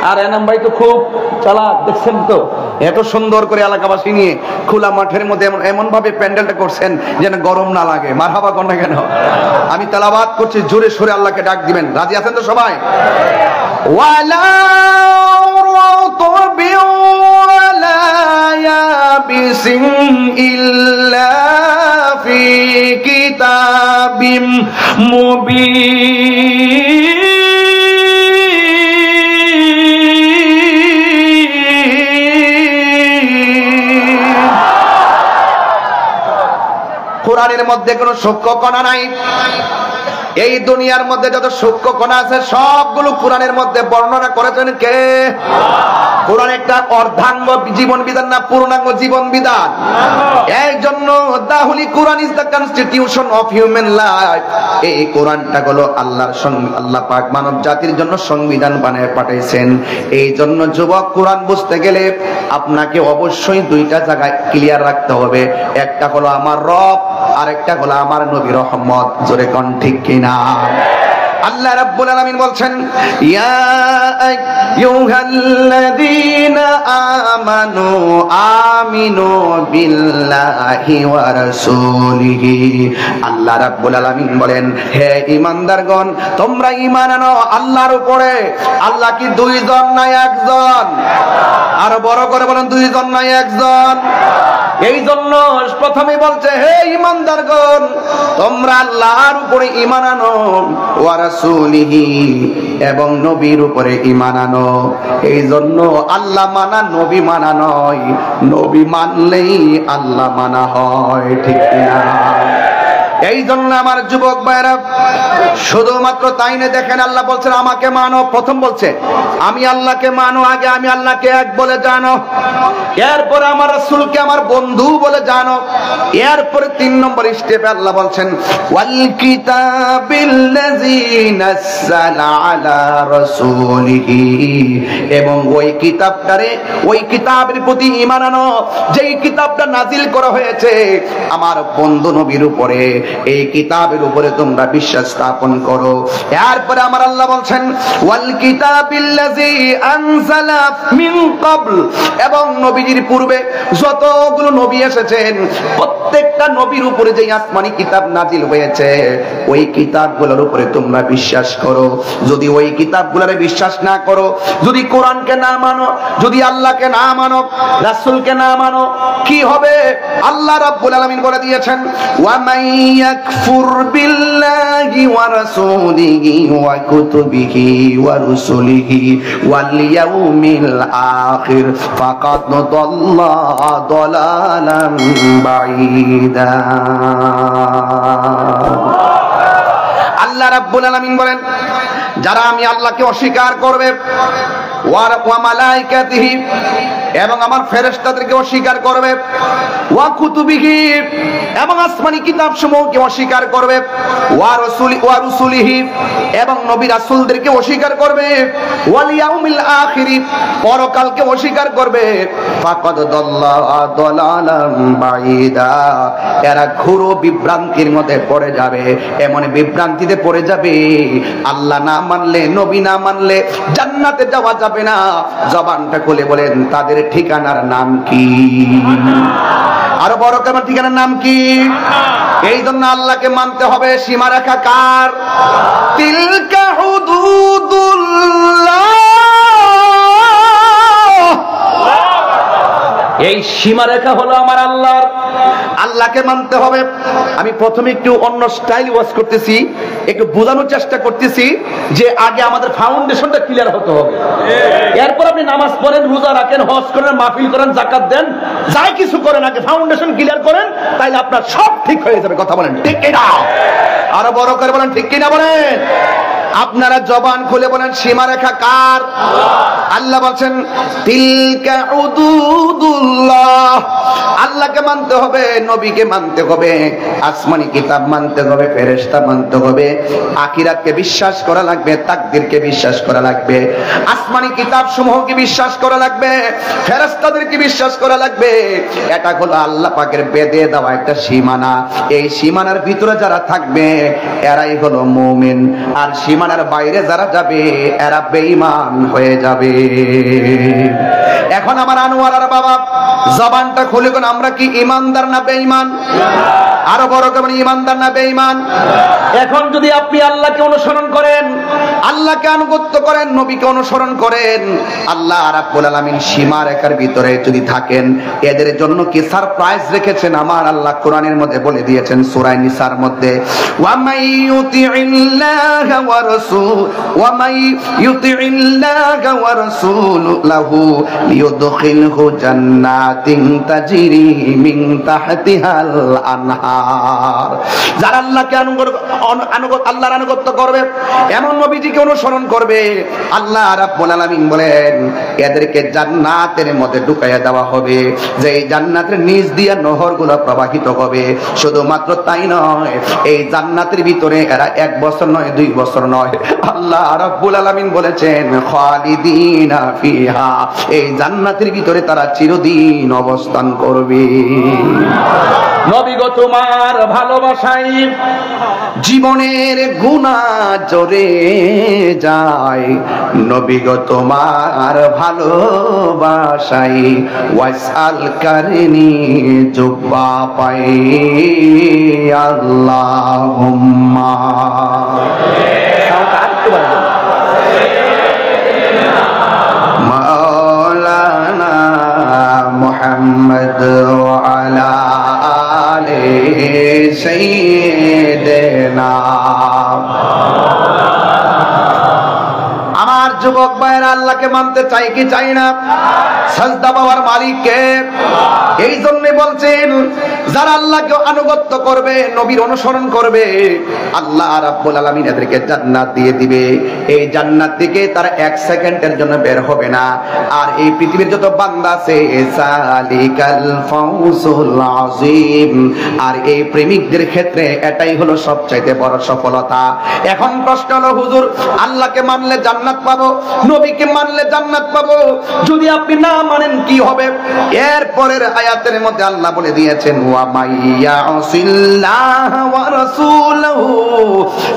আর এনাম ভাই তো খুব চালাক, দেখছেন তো, এত সুন্দর করে এলাকাবাসী নিয়ে খোলা মাঠের মধ্যে এমন ভাবে প্যান্ডেলটা করছেন যেন গরম না লাগে। মারহাবা কর না কেন? আমি তেলাওয়াত করছি, জোরে সোরে আল্লাহকে ডাক দিবেন। রাজি আছেন তো সবাই? ওয়ালা ولا يابس إلا في كتاب مبين। কোরআনের মধ্যে কোনো সূক্ষ্ম কণা নাই, এই দুনিয়ার মধ্যে যত সূক্ষ্ম কণা আছে সবগুলো কোরআনের মধ্যে বর্ণনা করেছেন কে? কোরআন একটা অর্ধাঙ্গ জীবন বিধান না পূর্ণাঙ্গ জীবন বিধান? এই জন্য the holy Quran is the constitution of human life. এই কোরআনটা হলো আল্লাহর আল্লাহ পাক মানব জাতির জন্য সংবিধান বানায় পাঠাইছেন। এই জন্য যুবক, কোরআন বুঝতে গেলে আপনাকে অবশ্যই দুইটা জায়গায় ক্লিয়ার রাখতে হবে। একটা হলো আমার রব, আর একটা হলো আমার নবী রহমত। জোরে কোন ঠিক কিনা? আল্লাহ রাব্বুল আলামিন বলছেন, ইয়া আইয়ুহাল্লাযীনা আমানু আমিনু বিল্লাহি ওয়া রাসূলিহি। আল্লাহ রাব্বুল আলামিন বলেন, হে ঈমানদারগণ, তোমরা ঈমান আনো আল্লাহর উপরে। আল্লাহ কি দুইজন না একজন? আর বড় করে বলেন, দুইজন না একজন? এই জন্য প্রথমে বলছে, হে ঈমানদারগণ, তোমরা আল্লাহর উপরে ঈমান আনো, ওয়া রাসূলিহি, এবং নবীর উপরে ঈমান আনো। এই জন্য আল্লাহ মানা নবী মানা নয়, নবী মানলেই আল্লাহ মানা হয়। ঠিক কিনা? এই জন্য আমার যুবক ভাইরা, শুধুমাত্র তাই না, দেখেন আল্লাহ বলছেন আমাকে মানো। প্রথম বলছে আমি আল্লাহকে মানো, আগে আমি আল্লাহকে এক বলে জানো, এরপরে আমার রাসূলকে আমার বন্ধু বলে জানো, এরপরে 3 নম্বর স্টেপে আল্লাহ বলছেন ওয়াল কিতাবিল্লাযী নাযালা আলা রাসূলিহি, এবং ওই কিতাবটারে, ওই কিতাবের প্রতি ঈমান আনো যেই কিতাবটা নাজিল করা হয়েছে আমার বন্ধু নবীর উপরে। এই কিতাবের উপরে তোমরা বিশ্বাস স্থাপন করো। এরপরে আমার আল্লাহ বলছেন ওয়াল কিতাবিল্লাযী আনজালা মিন ক্বাবল, এবং নবীজির পূর্বে যতগুলো নবী এসেছেন প্রত্যেকটা নবীর উপরে যে আসমানি কিতাব নাজিল হয়েছে ওই কিতাবগুলোর উপরে তোমরা বিশ্বাস করো। যদি ওই কিতাবগুলোরে বিশ্বাস না করো, যদি কোরআনকে না মানো, যদি আল্লাহকে না মানো, রাসূলকে না মানো, কি হবে? আল্লাহ রাব্বুল আলামিন বলে দিয়েছেন ওয়া ইয়াকফুর বিল্লাহি ওয়া রাসূলিহি ওয়া কুতুবিহি ওয়া রুসুলিহি ওয়াল ইয়াউমিল আখির ফাকাদ দাল্লা দালালান বাঈদা। আল্লাহ রাব্বুল আলামিন বলেন, যারা আমি আল্লাহকে অস্বীকার করবে, ওয়া মালাইকাতিহি, এবং আমার ফেরেশতাদেরকে অস্বীকার করবে, ওয়া কুতুবিহি, এবং আসমানি কিতাব সমূহকে অস্বীকার করবে, ওয়া রুসুলিহি, এবং নবী রাসূলদেরকে অস্বীকার করবে, ওয়াল ইয়াউমিল আখির, পরকালকে অস্বীকার করবে, ফাকাদ দাল্লা দালালান বাঈদা, এরা ঘোর বিভ্রান্তির মধ্যে পড়ে যাবে। এমন বিভ্রান্তিতে পড়ে যাবে, আল্লাহ না মানলে, নবী না মানলে জান্নাতে যাওয়া যাবে না। জবানটা খুলে বলেন তাদের ঠিকানার নাম কি? আরো বড় করে ঠিকানার নাম কি? এই জন্য আল্লাহকে মানতে হবে। সীমারেখা কার? তিলকা হুদুদুল্লাহ। এই সীমারেখা হলো আমার আল্লাহর। আল্লাহকে মানতে হবে। আমি প্রথমে একটু অন্য স্টাইল ওয়াজ করতেছি, একটু বোঝানোর চেষ্টা করতেছি যে আগে আমাদের ফাউন্ডেশনটা ক্লিয়ার হতে হবে। এরপর আপনি নামাজ পড়েন, রোজা রাখেন, হজ করেন, মাহফিল করেন, যাকাত দেন, যাই কিছু করেন, আগে ফাউন্ডেশন ক্লিয়ার করেন, তাইলে আপনার সব ঠিক হয়ে যাবে। কথা বলেন ঠিক কিনা? আরো বড় করে বলেন ঠিক কিনা বলেন। আপনারা জবান খুলে বলেন সীমারেখা কার? আল্লাহ বলছেন তিলকা হুদুদুল্লাহ। আল্লাহকে মানতে হবে, নবীকে মানতে হবে, আসমানি কিতাব মানতে হবে, ফেরেশতা মানতে হবে, আখিরাতকে বিশ্বাস করা লাগবে, তাকদীরকে বিশ্বাস করা লাগবে, আসমানি কিতাব সমূহকে বিশ্বাস করা লাগবে, ফেরেশতাদেরকে বিশ্বাস করা লাগবে। এটা হলো আল্লাহ পাকের বেঁধে দেওয়া একটা সীমানা। এই সীমানার ভিতরে যারা থাকবে এরাই হলো মুমিন, আর সীমানার বাইরে যারা যাবে এরা বেঈমান হয়ে যাবে। এখন আমার আনোয়ার আর বাবা জবানটা খুলে কোন আমরা কি ইমানদার না বেঈমান? আরো বড় কেমন ইমানদার না বেঈমান? এখন যদি আপনি আল্লাহকে অনুসরণ করেন, আল্লাহকে আনুগত্য করেন, নবীকে অনুসরণ করেন, আল্লাহ রাব্বুল আলামিন সীমারেখার ভিতরে যদি থাকেন, এদের জন্য কি সারপ্রাইজ রেখেছেন আমার আল্লাহ কোরআনের মধ্যে বলে দিয়েছেন সূরা নিসার মধ্যে, ওয়া মাই ইউতিইল্লাহা ওয়া রাসূল ওয়া মাই ইউতিইল্লাহা ওয়া রাসূলুহু লিইউদখিলহু জান্নাতিন তাজরি মিন তাহতিহাল আনহার। নার। যারা আল্লাহকে আল্লাহর আনুগত্য করবে, এমন নবীজিকে অনুসরণ করবে, আল্লাহ রাব্বুল আলামিন বলেন এদেরকে জান্নাতের মধ্যে ঢুকাইয়া দেওয়া হবে, যে এই জান্নাতের নিচ দিয়ে নহরগুলো প্রবাহিত হবে। শুধুমাত্র তাই নয়, এই জান্নাতের ভিতরে এরা 1 বছর নয়, 2 বছর নয়, আল্লাহ রাব্বুল আলামিন বলেছেন খালিদিনা ফিহা, এই জান্নাতের ভিতরে তারা চিরদিন অবস্থান করবে। নবী গো তোমার ভালোবাসায় জীবনের গুনাহ জড়ে যায়, নবী গো তোমার ভালোবাসায় ওয়াসাল কারনি জুব্বা পাই আল্লাহুম্মা। মাওলানা মুহাম্মদ ওয়া আলা আলি সাইয়্যিদিনা। আমার যুবক ভাইরা আল্লাহকে মানতে চাই কি চাই না? সাজদা পাওয়ার মালিককে। এই জন্য বলছেন যারা আল্লাহকে আনুগত্য করবে, নবীর অনুসরণ করবে, আল্লাহ রাব্বুল আলামিন এদেরকে জান্নাত দিয়ে দিবে। এই জান্নাত থেকে তারা 1 সেকেন্ডের জন্য বের হবে না। আর এই পৃথিবীর যত বান্দা আছে, সালিকাল ফাউজুল আযীম, আর এই প্রেমিকদের ক্ষেত্রে এটাই হলো সবচাইতে বড় সফলতা। এখন প্রশ্ন হলো হুজুর, আল্লাহকে মানলে জান্নাত পাবো, নবীকে মানলে জান্নাত পাবো, যদি আপনি না মানেন কি হবে? এর পরের আয়াতের মধ্যে আল্লাহ বলে দিয়েছেন ওয়া মাইয়াসিল্লাহ ওয়া রাসূলহু,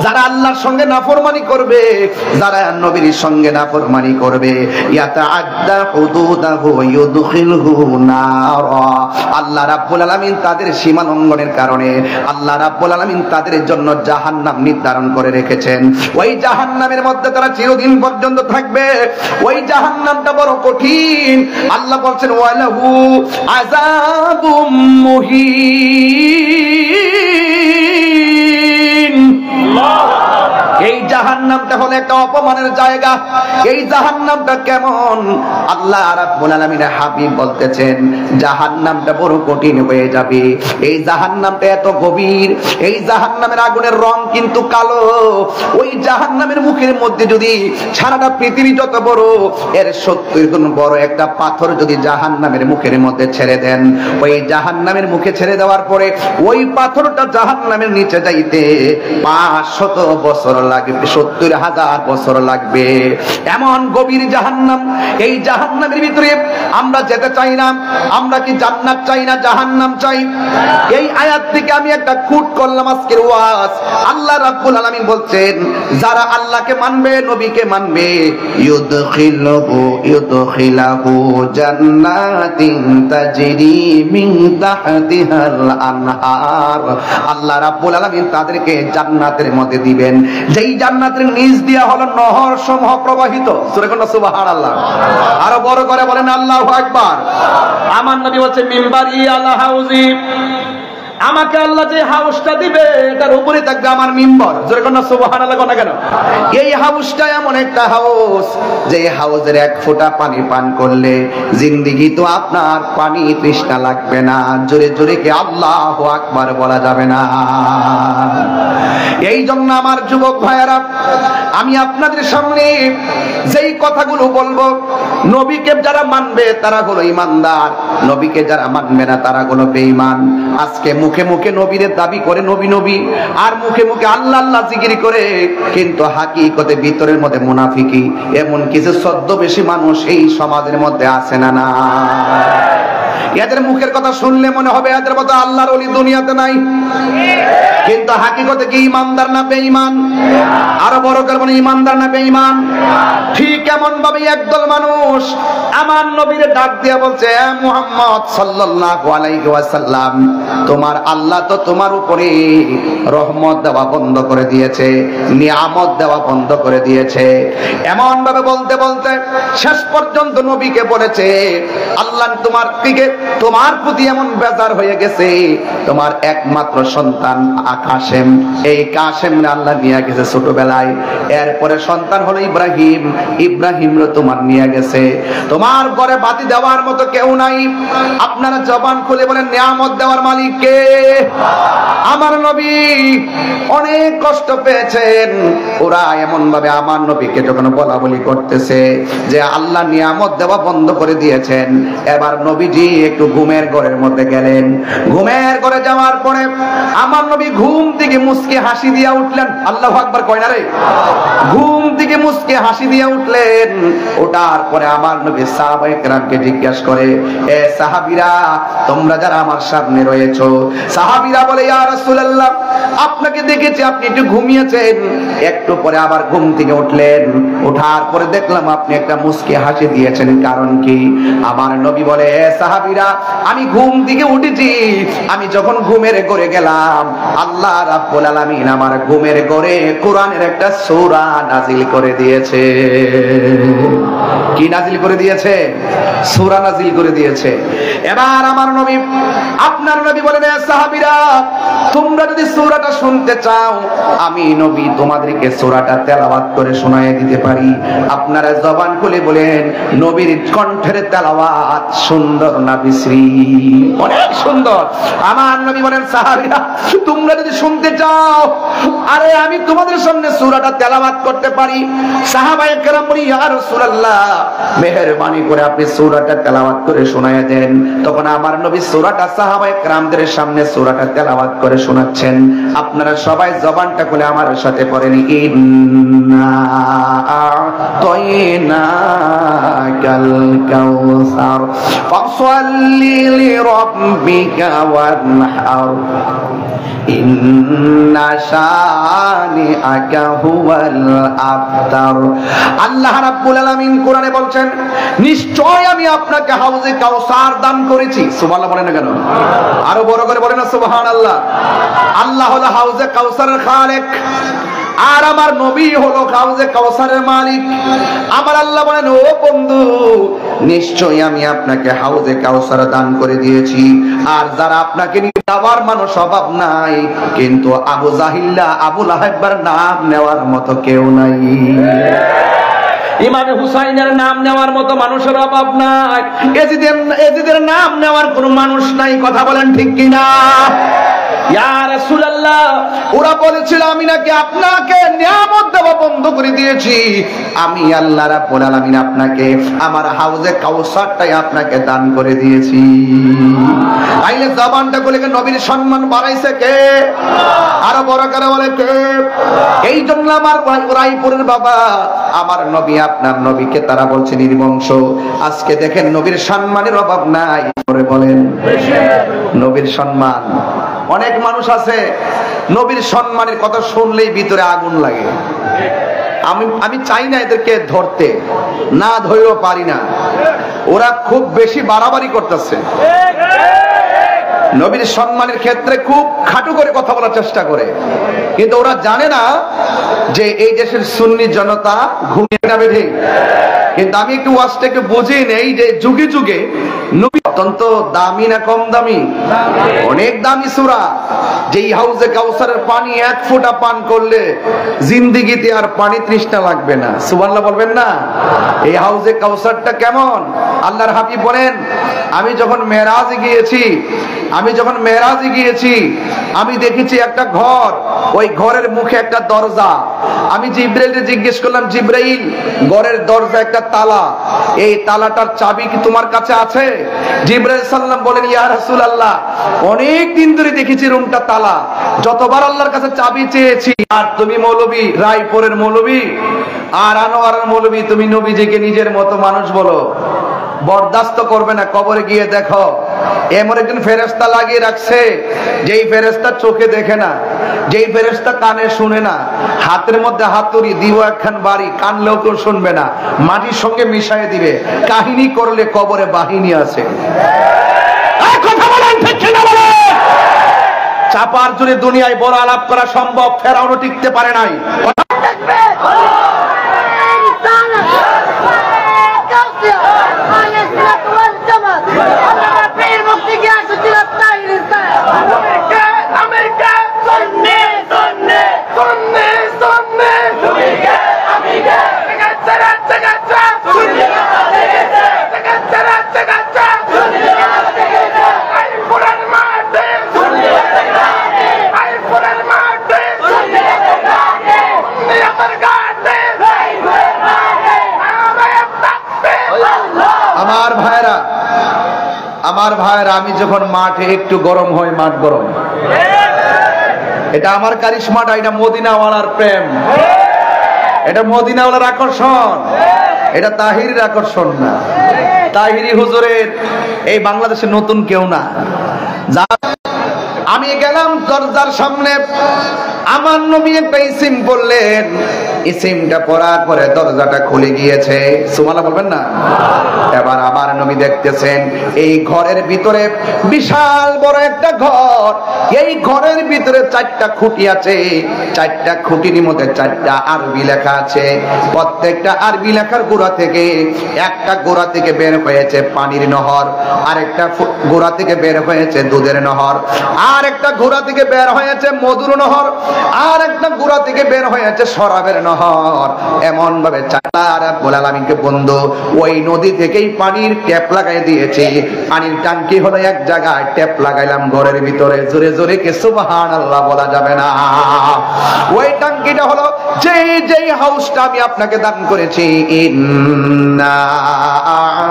যারা আল্লাহর সঙ্গে নাফরমানি করবে, যারা নবীর সঙ্গে নাফরমানি করবে, ইয়াতাআদ্দা হুদুদাহু ইউদখিলহু নারা, আল্লাহ রাব্বুল আলামিন তাদের সীমা লঙ্ঘনের কারণে আল্লাহ রাব্বুল আলামিন তাদের জন্য জাহান্নাম নির্ধারণ করে রেখেছেন। ওই জাহান্নামের মধ্যে তারা চিরদিন পর্যন্ত থাকবে। ওই জাহান্নামটা বড় কঠিন। আল্লাহ বলছেন ওয়ালাহু আযাবুম মুহিন। এই জাহান্নামটা হলো একটা অপমানের জায়গা। এই জাহান্নামটা কেমন? আল্লাহ রাব্বুল আলামিনের হাবিব বলতেছেন জাহান্নামটা বড় কঠিন হয়ে যাবে। এই জাহান্নামটা এত গভীর, এই জাহান্নামের আগুনের রং কিন্তু কালো। ওই জাহান্নামের মুখের মধ্যে যদি সারাটা পৃথিবী যত বড়, এর 70 গুণ বড় একটা পাথর যদি জাহান্নামের মুখের মধ্যে ছেড়ে দেন, ওই জাহান্নামের মুখে ছেড়ে দেওয়ার পরে ওই পাথরটা জাহান্নামের নিচে যাইতে 500 বছর লাগবে, 70,000 বছর লাগবে। এমন গভীর জাহান্নাম। এই জাহান্নামের ভিতরে আমরা যেতে চাই না। আমরা কি জান্নাত চাই না জাহান্নাম চাই? এই আয়াত থেকে আমি একটা কুট করলাম আজকের ওয়াজ। আল্লাহ রাব্বুল আলামিন বলছেন যারা আল্লাহকে মানবে, নবীকে মানবে, ইউদখিলাহু জান্নাতিন তাজরি মিন তাহতিহাল আনহার, আল্লাহ রাব্বুল আলামিন তাদেরকে জান্নাতের মধ্যে দিবেন, যেই জান্নাতের নিচ দিয়া হলো নহর সমূহ প্রবাহিত। সূরা কোন সুবহানাল্লাহ। আরো বড় করে বলেন আল্লাহু আকবার। আমার নবী বলেন মিম্বারি আলা হাউজি, আমাকে আল্লাহ যে হাউসটা দিবে এটার উপরে থাকবে আমার মিম্বর। জোরে কোন সুবহানাল্লাহ কোন কেন? এই হাউসটা এমন একটা হাউস, যে হাউসের 1 ফোঁটা পানি পান করলে জিন্দেগি তো আপনার পানি তৃষ্ণা লাগবে না। জোরে জোরে কি আল্লাহু আকবার বলা যাবে না? এই জন্য আমার যুবক ভাইয়েরা, আমি আপনাদের সামনে যেই কথাগুলো বলবো, নবীকে যারা মানবে তারা হলো ইমানদার, নবীকে যারা মানবে না তারা হলো বেঈমান। আজকে মুখে মুখে নবীর দাবি করে নবী নবী, আর মুখে মুখে আল্লাহ আল্লাহ জিকির করে, কিন্তু হাকিকতে ভিতরের মধ্যে মুনাফিকি। এমন কিছু ছদ্মবেশী মানুষ এই সমাজের মধ্যে আছে না? না, এদের মুখের কথা শুনলে মনে হবে এদের মতো আল্লাহর ওলি দুনিয়াতে নাই, কিন্তু হাকিকতে কি ইমানদার না বেঈমান? আরো বড় করে বলে ইমানদার না বেঈমান? ঠিক এমন ভাবে একদল মানুষ আমার নবীর ডাক দিয়া বলছে, মুহাম্মদ সাল্লাল্লাহু আলাইহি ওয়াসাল্লাম, তোমার আল্লাহ তো তোমার উপরে রহমত দেওয়া বন্ধ করে দিয়েছে, নিয়ামত দেওয়া বন্ধ করে দিয়েছে। এমন ভাবে বলতে বলতে শেষ পর্যন্ত নবীকে বলেছে, আল্লাহ তোমার দিকে তোমার প্রতি এমন বেজার হয়ে গেছে, তোমার একমাত্র সন্তান কাসেম, এই কাসেমরে আল্লাহ নিয়ে গেছে ছোটবেলায়। এরপরে সন্তান হলো ইব্রাহিম, ইব্রাহিমরে তোমার নিয়ে গেছে। তোমার ঘরে বাতি দেওয়ার মতো কেউ নাই। আপনারা জবান খুলে বলেন নিয়ামত দেওয়ার মালিক কে? আমার নবী অনেক কষ্ট পেয়েছেন। ওরা এমন ভাবে আমার নবীকে যখন বলা বলি করতেছে যে আল্লাহ নিয়ামত দেওয়া বন্ধ করে দিয়েছেন, এবার নবীজি একটু ঘুমের ঘরের মধ্যে গেলেন। ঘুমের ঘরে যাওয়ার পরে আমার নবী ঘুম থেকে মুস্কি হাসি দিয়া উঠলেন। আল্লাহু আকবার কয় না রে? ঘুম থেকে মুস্কি হাসি দিয়া উঠলেন। ওঠার পরে আমার নবী সাহাবায়ে কেরামকে জিজ্ঞাসা করে, এ সাহাবীরা, তোমরা যারা আমার সামনে রয়েছো। সাহাবীরা বলে, ইয়া রাসূলুল্লাহ, আপনাকে দেখেছি আপনি একটু ঘুমিয়েছেন। একটু পরে আবার ঘুম থেকে উঠলেন। ওঠার পরে দেখলাম আপনি একটা মুস্কি হাসি দিয়েছেন, কারণ কি? আমার নবী বলে, এ সাহাবীরা, আমি ঘুম থেকে উঠেছি। আমি যখন ঘুমের ঘরে গেলাম, আল্লাহ রাব্বুল আলামিন আমার ঘুমের ঘরে কোরআনের একটা সূরা নাজিল করে দিয়েছে। কি নাজিল করে দিয়েছে? সূরা নাজিল করে দিয়েছে। এবার আমার নবী, আপনার নবী বলেন, এ সাহাবীরা, তোমরা যদি সূরাটা শুনতে চাও, আমি নবী তোমাদেরকে সূরাটা তেলাওয়াত করে শোনায় দিতে পারি। আপনারা জবান খুলে বলেন, নবীর কণ্ঠের তেলাওয়াত সুন্দর না বিশ্রী? অনেক সুন্দর। আমার নবী বলেন, সাহাবীরা, তোমরা যদি শুনতে চাও, আরে আমি তোমাদের সামনে সূরাটা তেলাওয়াত করতে পারি। সাহাবায়ে কেরাম বলি, ইয়া রাসূলুল্লাহ, মেহেরবানি করে আপনি সূরাটা তেলাওয়াত করে শোনায় দেন। তখন আমার নবী সূরাটা সাহাবায়ে কেরামদের সামনে সূরাটা তেলাওয়াত করে শোনাচ্ছেন। আপনারা সবাই জবানটা খুলে আমার সাথে পড়েন, ইন্না আ'তাইনাকাল কাউসার ফাসল্লি লিরাব্বিকা ওয়ানহার ইন্না শানিআকা হুয়াল আবতার। আল্লাহ রাব্বুল আলামিন কোরআনে বলছেন, নিশ্চয় আমি আপনাকে হাউজে কাউসার দান করেছি। সুবহানাল্লাহ বলেন না কেন? আরো বড় করে বলেন না সুবহানাল্লাহ। আল্লাহ হলো হাউজে কাউসারের খালেক, আর আমার নবী হলো হাউজে কাউসারের মালিক। আমার আল্লাহ বলেন, ও বন্ধু, নিশ্চয়ই আমি আপনাকে হাউজে কাউসার দান করে দিয়েছি। আর যারা আপনাকে নিয়ে যাওয়ার মানুষ অভাব নাই, কিন্তু আবু জাহিল্লা, আবু লাহাবের নাম নেওয়ার মতো কেউ নাই। ইমামে হুসাইনের নাম নেওয়ার মতো মানুষের অভাব নাই। এজিদের নাম নেওয়ার কোনো মানুষ নাই। কথা বলেন ঠিক কিনা? ইয়া রাসূলুল্লাহ, ওরা বলেছিল আমি নাকি আপনাকে নিয়ামত দেওয়া বন্ধ করে দিয়েছি। আমি আল্লাহ রাব্বুল আলামিন আপনাকে আমার হাউজে কাউসারটাই আপনাকে দান করে দিয়েছি। আইলে জবানটা বলে নবীর সম্মান বাড়াইছে কে? আরো বড় করে বলে কে? এই জন্য আমার রায়পুরের বাবা, আমার নবী, আপনার নবীকে তারা বলছে নির্বংশ। আজকে দেখেন নবীর সম্মানের অভাব নাই। পরে বলেন নবীর সম্মান। অনেক মানুষ আছে নবীর সম্মানের কথা শুনলেই ভিতরে আগুন লাগে। আমি চাই না এদেরকে ধরতে, না ধরেও পারি না। ওরা খুব বেশি বাড়াবাড়ি করতেছে। নবীর সম্মানের ক্ষেত্রে খুব খাটু করে কথা বলার চেষ্টা করে, কিন্তু ওরা জানে না যে এই দেশের সুন্নি জনতা ঘুমিয়ে যাবে। ঠিক, কিন্তু আমি একটু ওয়াজটাকে বুঝে নেই যে যুগে যুগে নবী অত্যন্ত দামি না কম দামি? অনেক দামি সূরা। যেই হাউজে কাউসারের পানি এক ফোঁটা পান করলে জিন্দেগিতে আর পানি তৃষ্ণা লাগবে না। সুবহানাল্লাহ বলবেন না? এই হাউজে কাউসারটা কেমন? আল্লাহর হাবিব বলেন, আমি যখন মেরাজে গিয়েছি আমি দেখেছি একটা ঘর, ওই ঘরের মুখে একটা দরজা। আমি জিবরাইলকে জিজ্ঞেস করলাম, জিবরাইল, ঘরের দরজা একটা তালা, এই তালাটার চাবি কি তোমার কাছে আছে? জিবরাইল সাল্লাম বলেন, ইয়া রাসূলুল্লাহ, অনেক দিন ধরে দেখেছি রুমটা তালা, যতবার আল্লাহর কাছে চাবি চেয়েছি। আর তুমি মৌলবী, রায়পুরের মৌলবী আর আনোয়ারের মৌলবী, তুমি নবীজিকে নিজের মতো মানুষ বলো, বরদাস্ত করবে না। কবরে গিয়ে দেখো এমন একজন ফেরেশতা লাগিয়ে রাখছে, যেই ফেরেশতা চোখে দেখে না, যেই ফেরেশতা কানে শুনে না, হাতের মধ্যে হাতুড়ি দিব একখান বাড়ি, কানলেও কেউ শুনবে না, মাটির সঙ্গে মিশাই দিবে। কাহিনী করলে কবরে বাহিনী আছে। কথা বলেন ঠিক কিনা বলেন? চাপার জুড়ে দুনিয়ায় বড় আলাপ করা সম্ভব, ফেরাউনও টিকতে পারে নাই। আমি যখন মাঠে একটু গরম হয়, মাঠ গরম। এটা আমার কারিশমাটা, এটা মদিনাওয়ালার প্রেম, এটা মদিনাওয়ালার আকর্ষণ, এটা তাহিরির আকর্ষণ না। তাহিরি হুজুরের এই বাংলাদেশে নতুন কেউ না। আমি গেলাম দরজার সামনে, আমার নবী একটা ইসিম বললেন, ইসিমটা পড়ার পরে দরজাটা খুলে গিয়েছে। সুবহানাল্লাহ বলবেন না? এবার আমার নবী দেখতেছেন এই ঘরের ভিতরে বিশাল বড় একটা ঘর, এই ঘরের ভিতরে 4টা খুঁটি আছে, 4টা খুঁটির মধ্যে 4টা আরবি লেখা আছে। প্রত্যেকটা আরবি লেখার গোড়া থেকে একটা গোড়া থেকে বের হয়েছে পানির নহর, আরেকটা গোড়া থেকে বের হয়েছে দুধের নহর, আর একটা গোড়া থেকে বের হয়েছে মধুর নহর, আর একটা গোড়া থেকে বের হয়েছে শরাবের নহর। এমন ভাবে রব্বুল আলামিনকে বন্ধু ওই নদী থেকেই পানির ট্যাপ লাগাই দিয়েছি। পানির ট্যাঙ্কি হলো এক জায়গায়, ট্যাপ লাগাইলাম ঘরের ভিতরে। জোরে জোরে কে সুবহানাল্লাহ বলা যাবে না। ওই ট্যাঙ্কিটা হলো যেই হাউসটা আমি আপনাকে দান করেছি। ইন্না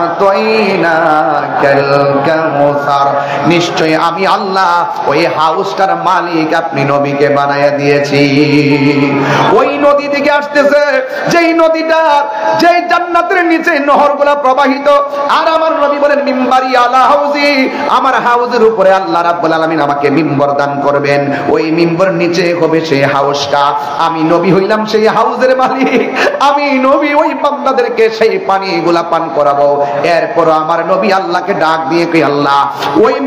আ'তাইনাকাল কাউসার, নিশ্চয় আমি আল্লাহ ওই হাউসটার মালিক আপনি নবীকে বানায়া দিয়েছি। ওই নদী থেকে আসতেছে যেই নদীটা, যেই জান্নাতের নিচে নহরগুলা প্রবাহিত। আর আমার নবী বলেন মিম্বারি আলা হাউজি, আমার হাউজের উপরে আল্লাহ রাব্বুল আলামিন আমাকে মিম্বর দান করবেন। ওই মিম্বর নিচে হবে সেই হাউসটা। আমি নবী হইলাম সেই হাউজের মালিক। আমি নবী ওই বান্দাদেরকে সেই পানিগুলা পান করাবো। এরপর আমার নবী আল্লাহকে ডাক দিয়ে কই, আল্লাহ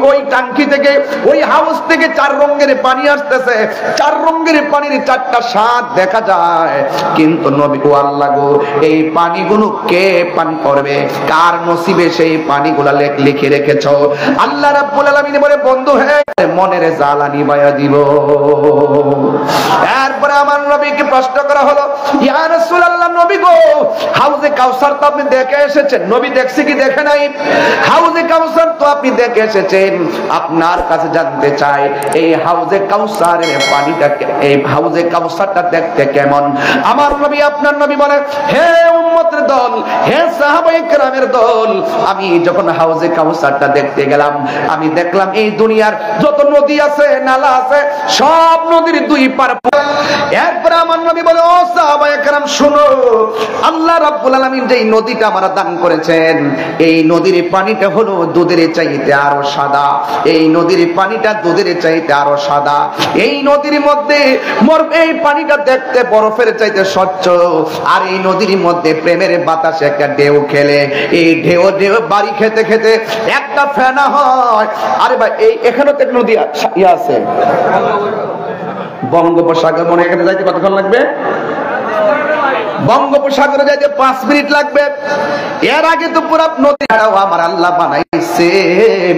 ওই টাঙ্কি থেকে, ওই হাউস থেকে 4 রঙের পানি আসতেছে। 4 রঙের পানির 4টা স্বাদ দেখা যায়, কিন্তু নবী গো আল্লাহ গো, এই পানিগুলো কে পান করবে? কার নসিবে সেই পানিগুলা লিখে রেখেছো? আল্লাহ রাব্বুল আলামিন বলে, বন্ধু হে মনের জ্বালানি বায়া দিব। এরপরে আমার নবীকে প্রশ্ন করা হলো, ইয়া রাসূলুল্লাহ, নবী গো হাউজে কাউসার তো আপনি দেখে এসেছেন। নবী দেখছে কি দেখে নাই? হাউজে কাউসার তো আপনি দেখে এসেছেন, আপনার কাছে জানতে চাই এই হাউজে কাউসারের পানিটা, এই হাউজে কাউসারটা দেখতে কেমন? আমার নবী, আপনার নবী বলে, হে উম্মতের দল, হে সাহাবায়ে কেরামের দল, আমি যখন হাউজে কাউসারটা দেখতে গেলাম, আমি দেখলাম এই দুনিয়ার যত নদী আছে, নালা আছে, সব নদীর 2 পার। এরপর আমার নবী বলে, ও সাহাবায়ে কেরাম শুনো, আল্লাহ রাব্বুল আলামিন যেই নদীটা আমরা দান করেছেন, এই নদীর পানিটা হলো দুধের চাইতে আরো সাদা। এই নদীর পানিটা দুধের চাইতে আরো সাদা। এই নদীর মধ্যে এই পানিটা দেখতে বরফের চাইতে স্বচ্ছ। আর এই নদীর মধ্যে প্রেমের বাতাসে একটা ঢেউ খেলে, এই ঢেউ বাড়ি খেতে খেতে একটা ফেনা হয়। আরে ভাই, এখানে তো একটা নদী আছে, বঙ্গোপসাগর। মনে এখানে যাইতে কতক্ষণ লাগবে? বঙ্গোপসাগরে যাইতে 5 মিনিট লাগবে। এর আগে তো পুরো নদীটাও আমার আল্লাহ বানাইছে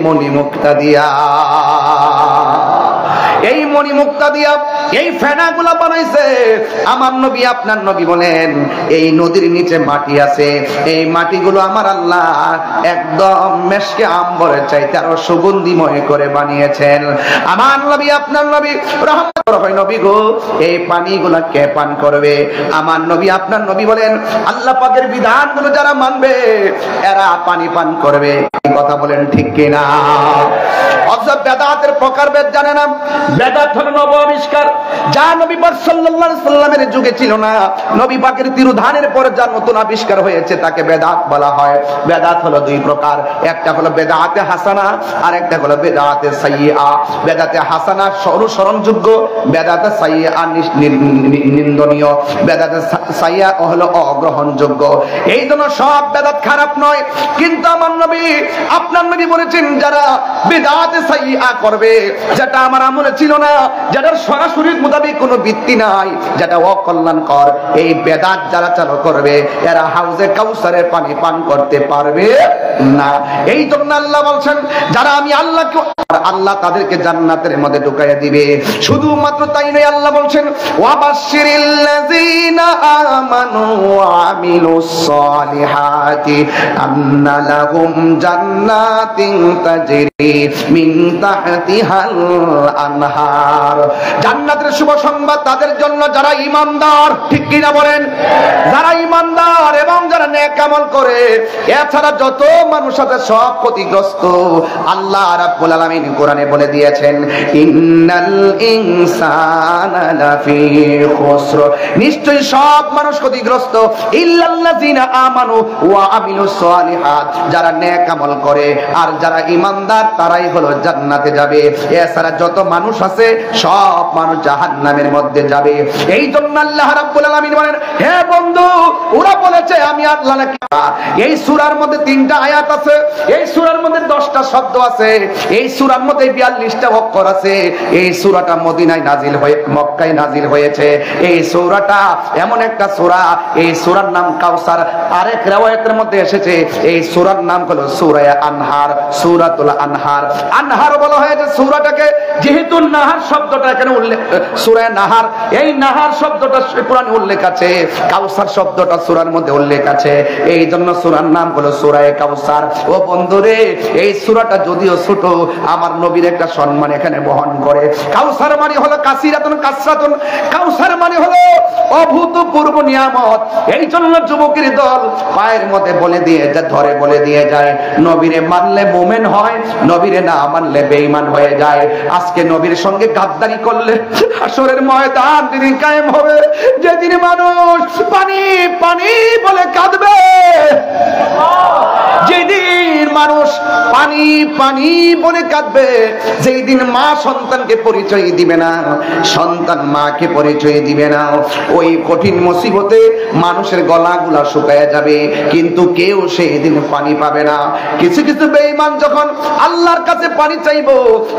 মণিমুক্তা দিয়া। এই মণিমুক্তা দিয়া এই ফেনাগুলা বানাইছে আমার নবী, আপনার নবী বলেন, এই নদীর নিচে মাটি আছে, এই মাটিগুলো আমার আল্লাহ একদম মেশকে আম্বরের চাইতে আরো সুগন্ধিময় করে বানিয়েছেন। আমার নবী, আপনার নবী রহমত হয়, নবী গো এই পানিগুলা কে পান করবে? আমার নবী, আপনার নবী বলেন, আল্লাহ পাকের বিধানগুলো যারা মানবে এরা পানি পান করবে। কথা বলেন ঠিক কিনা? অথচ বেদাতের প্রকারভেদ জানে না। বেদাত হলো নব আবিষ্কার, যা নবী পাক সাল্লাল্লাহু আলাইহি সাল্লামের যুগে ছিল না। নবী পাকের তিরোধানের পর যা নতুন আবিষ্কার হয়েছে তাকে বেদাত বলা হয়। বেদাত হলো 2 প্রকার, একটা হলো বেদাতে হাসানা, আর একটা হলো বেদাতে সাইয়্যা। বেদাতে হাসানা অনুসরণযোগ্য, বেদাতে সাইয়্যা নিন্দনীয়, বেদাতে সাইয়্যা হলো অগ্রহণযোগ্য। এই জন্য সব বেদাত খারাপ নয়, কিন্তু আমার নবী, আপনার নবী বলেছেন, যারা বেদাতে সাইয়্যা করবে, যেটা আমার আমলে ছিল না, যেটার সরাসরি মোতাবেক কোনো ভিত্তি নাই, যেটা অকল্যাণকর, এই বেদাত যারা চালু করবে এরা হাউজে কাউসারের পানি পান করতে পারবে না। এই জন্য আল্লাহ বলছেন, যারা আমি আল্লাহকে, আল্লাহ তাদেরকে জান্নাতের মধ্যে ঢুকাইয়া দিবে। শুধুমাত্র তাই নয়, আল্লাহ বলছেন, ওয়াবাশশিরিল্লাযীনা আমানু ওয়া আমিলুস সালিহাতি আন্না লাহুম জান্নাতিন তাজরি মিন তাহতিহাল আনহার। জান্নাতের শুভ সংবাদ তাদের জন্য যারা ঈমানদার, ঠিক কি না বলেন? যারা ঈমানদার এবং যারা নেক আমল করে। এছাড়া যত মানুষ আছে সব ক্ষতিগ্রস্ত। আল্লাহ রাব্বুল আলামিন কোরআনে বলে দিয়েছেন, ইন্নাল ইনসানা লাফি খুসর, নিশ্চয়ই সব মানুষ ক্ষতিগ্রস্ত, ইল্লাল্লাযিনা আমানু ওয়া আমিলুস সালিহাত, যারা নেক আমল করে আর যারা ঈমানদার তারাই হলো জান্নাতে যাবে। এছাড়া যত মানুষ আছে সব মানুষ জাহান্নামের মধ্যে যাবে। এই জন্য আল্লাহ রাব্বুল আলামিন বলেন, হে বন্ধু, ওরা বলেছে আমি আল্লাহ নাকি। এই সূরার মধ্যে 3টা আয়াত আছে, এই সূরার মধ্যে 10টা শব্দ আছে, এই সূরার মধ্যে 42টা অক্ষর আছে। এই সূরাটা মদিনায় নাজিল হয়ে মক্কায় নাজিল হয়েছে। এই সূরাটা এমন একটা সূরা, এই সূরার নাম কাউসার। আরেক riwayat-এর মধ্যে এসেছে এই সূরার নাম হলো সূরা আনহার, সূরাতুল আনহার। আনহার বলা হয়েছে সূরাটাকে, যেহেতু নাহার শব্দটা এখানে উল্লেখ, সূরা নাহার, এই নাহার শব্দটা কোরআনে উল্লেখ আছে, কাউসার শব্দটা সূরার মধ্যে উল্লেখ আছে, এই জন্য সূরার নাম হলো সূরা কাউসার। ও বন্ধুরে, এই সূরাটা যদিও ছোট, আমার নবীর একটা সম্মান এখানে বহন করে। কাউসার মানে হলো কাসিরাতুন কাসরাতুন, কাউসার মানে হলো অভূতপূর্ব নিয়ামত। এই জন্য যুবকের দল পায়ের মধ্যে বলে দিয়ে ধরে বলে দিয়ে যায়, নবীরে মানলে মুমিন হয়, নবীরে না মানলে বেঈমান হয়ে যায়। আজকে নবীর সঙ্গে গাদ্দারি করলে হাসরের ময়দান দিন কায়েম হবে, যেদিন মানুষ পানি পানি বলে কাঁদবে, যেদিন মানুষ পানি পানি বলে কাঁদবে, যেই দিন মা সন্তানকে পরিচয় দিবে না, সন্তান মাকে পরিচয় দিবে না, ওই কঠিন মুসিবতে মানুষের গলাগুলা শুকায় যাবে, কিন্তু কেউ সেই দিন পানি পাবে না। কিছু কিছু বেঈমান যখন আল্লাহর কাছে পানি চাইবো,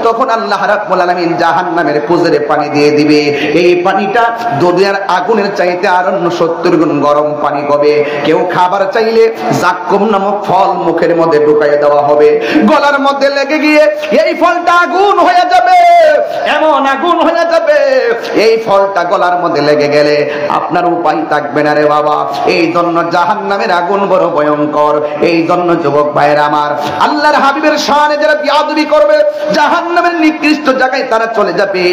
তখন আল্লাহ রাব্বুল আলামিন জাহান্নামের পুজরে পানি দিয়ে দিবে। এই পানিটা দুনিয়ার আগুনের চাইতে আরো 70 গুণ গরম পানি হবে। কেউ খাবার চাইলে জাক্কুম নামক ফল মুখের মধ্যে ঢুকাইয়ে দেওয়া হবে, গলার মধ্যে লেগে গিয়ে এই ফলটা আগুন হয়ে যাবে, এমন আগুন হয়ে যাবে, এই ফলটা গলার মধ্যে লেগে গেলে আপনার উপায় থাকবে না রে বাবা। এই জন্য জাহান্নামের আগুন বড় ভয়ঙ্কর। এই জন্য যুবক ভাইয়েরা আমার, আল্লাহর হাবিবের শানে যারা বিয়াদবি করবে, জাহান্নামের নিকৃষ্ট জায়গায় তারা চলে যাবে।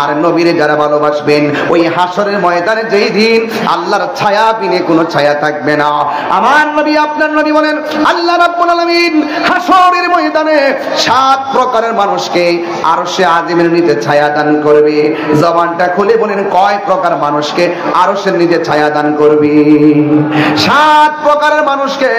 আর নবীরে যারা ভালোবাসবেন, ওই হাসরের ময়দানে যেই দিন আল্লাহর ছায়া বিনে কোনো ছায়া থাকবে না। আমার নবী, আপনার নবী বলেন, আল্লাহ রাব্বুল আলামিন হাসরের ময়দানে 7 প্রকারের মানুষকে আরশে আজিমের নিচে ছায়া দান করবে। জবানটা খুলে বলেন, কয় প্রকার মানুষকে আরশের নিচে ছায়া দান করবে? 7 প্রকারের মানুষকে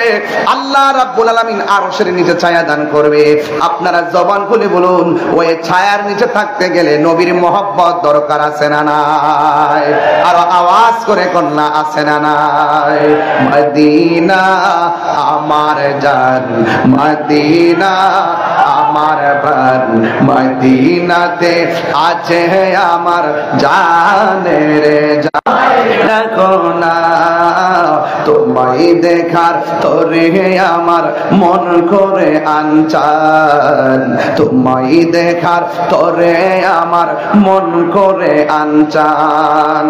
আল্লাহ রাব্বুল আলামিন আরশের নিচে ছায়া দান করবে। আপনারা জবান খুলে বলুন, ওই ছায়ার নিচে থাকতে গেলে নবীর মহব্বত দরকার আছে না নাই? আর আওয়াজ করে কন্যা আছে না নাই? মদিনা আমার জান, মদিনা আমার প্রাণ, মদিনাতে আছে আমার জানের জান। দেখো না তোমায় দেখার তোরে আমার মন করে আনচান, তোমায় দেখার তোরে আমার মন করে আনচান।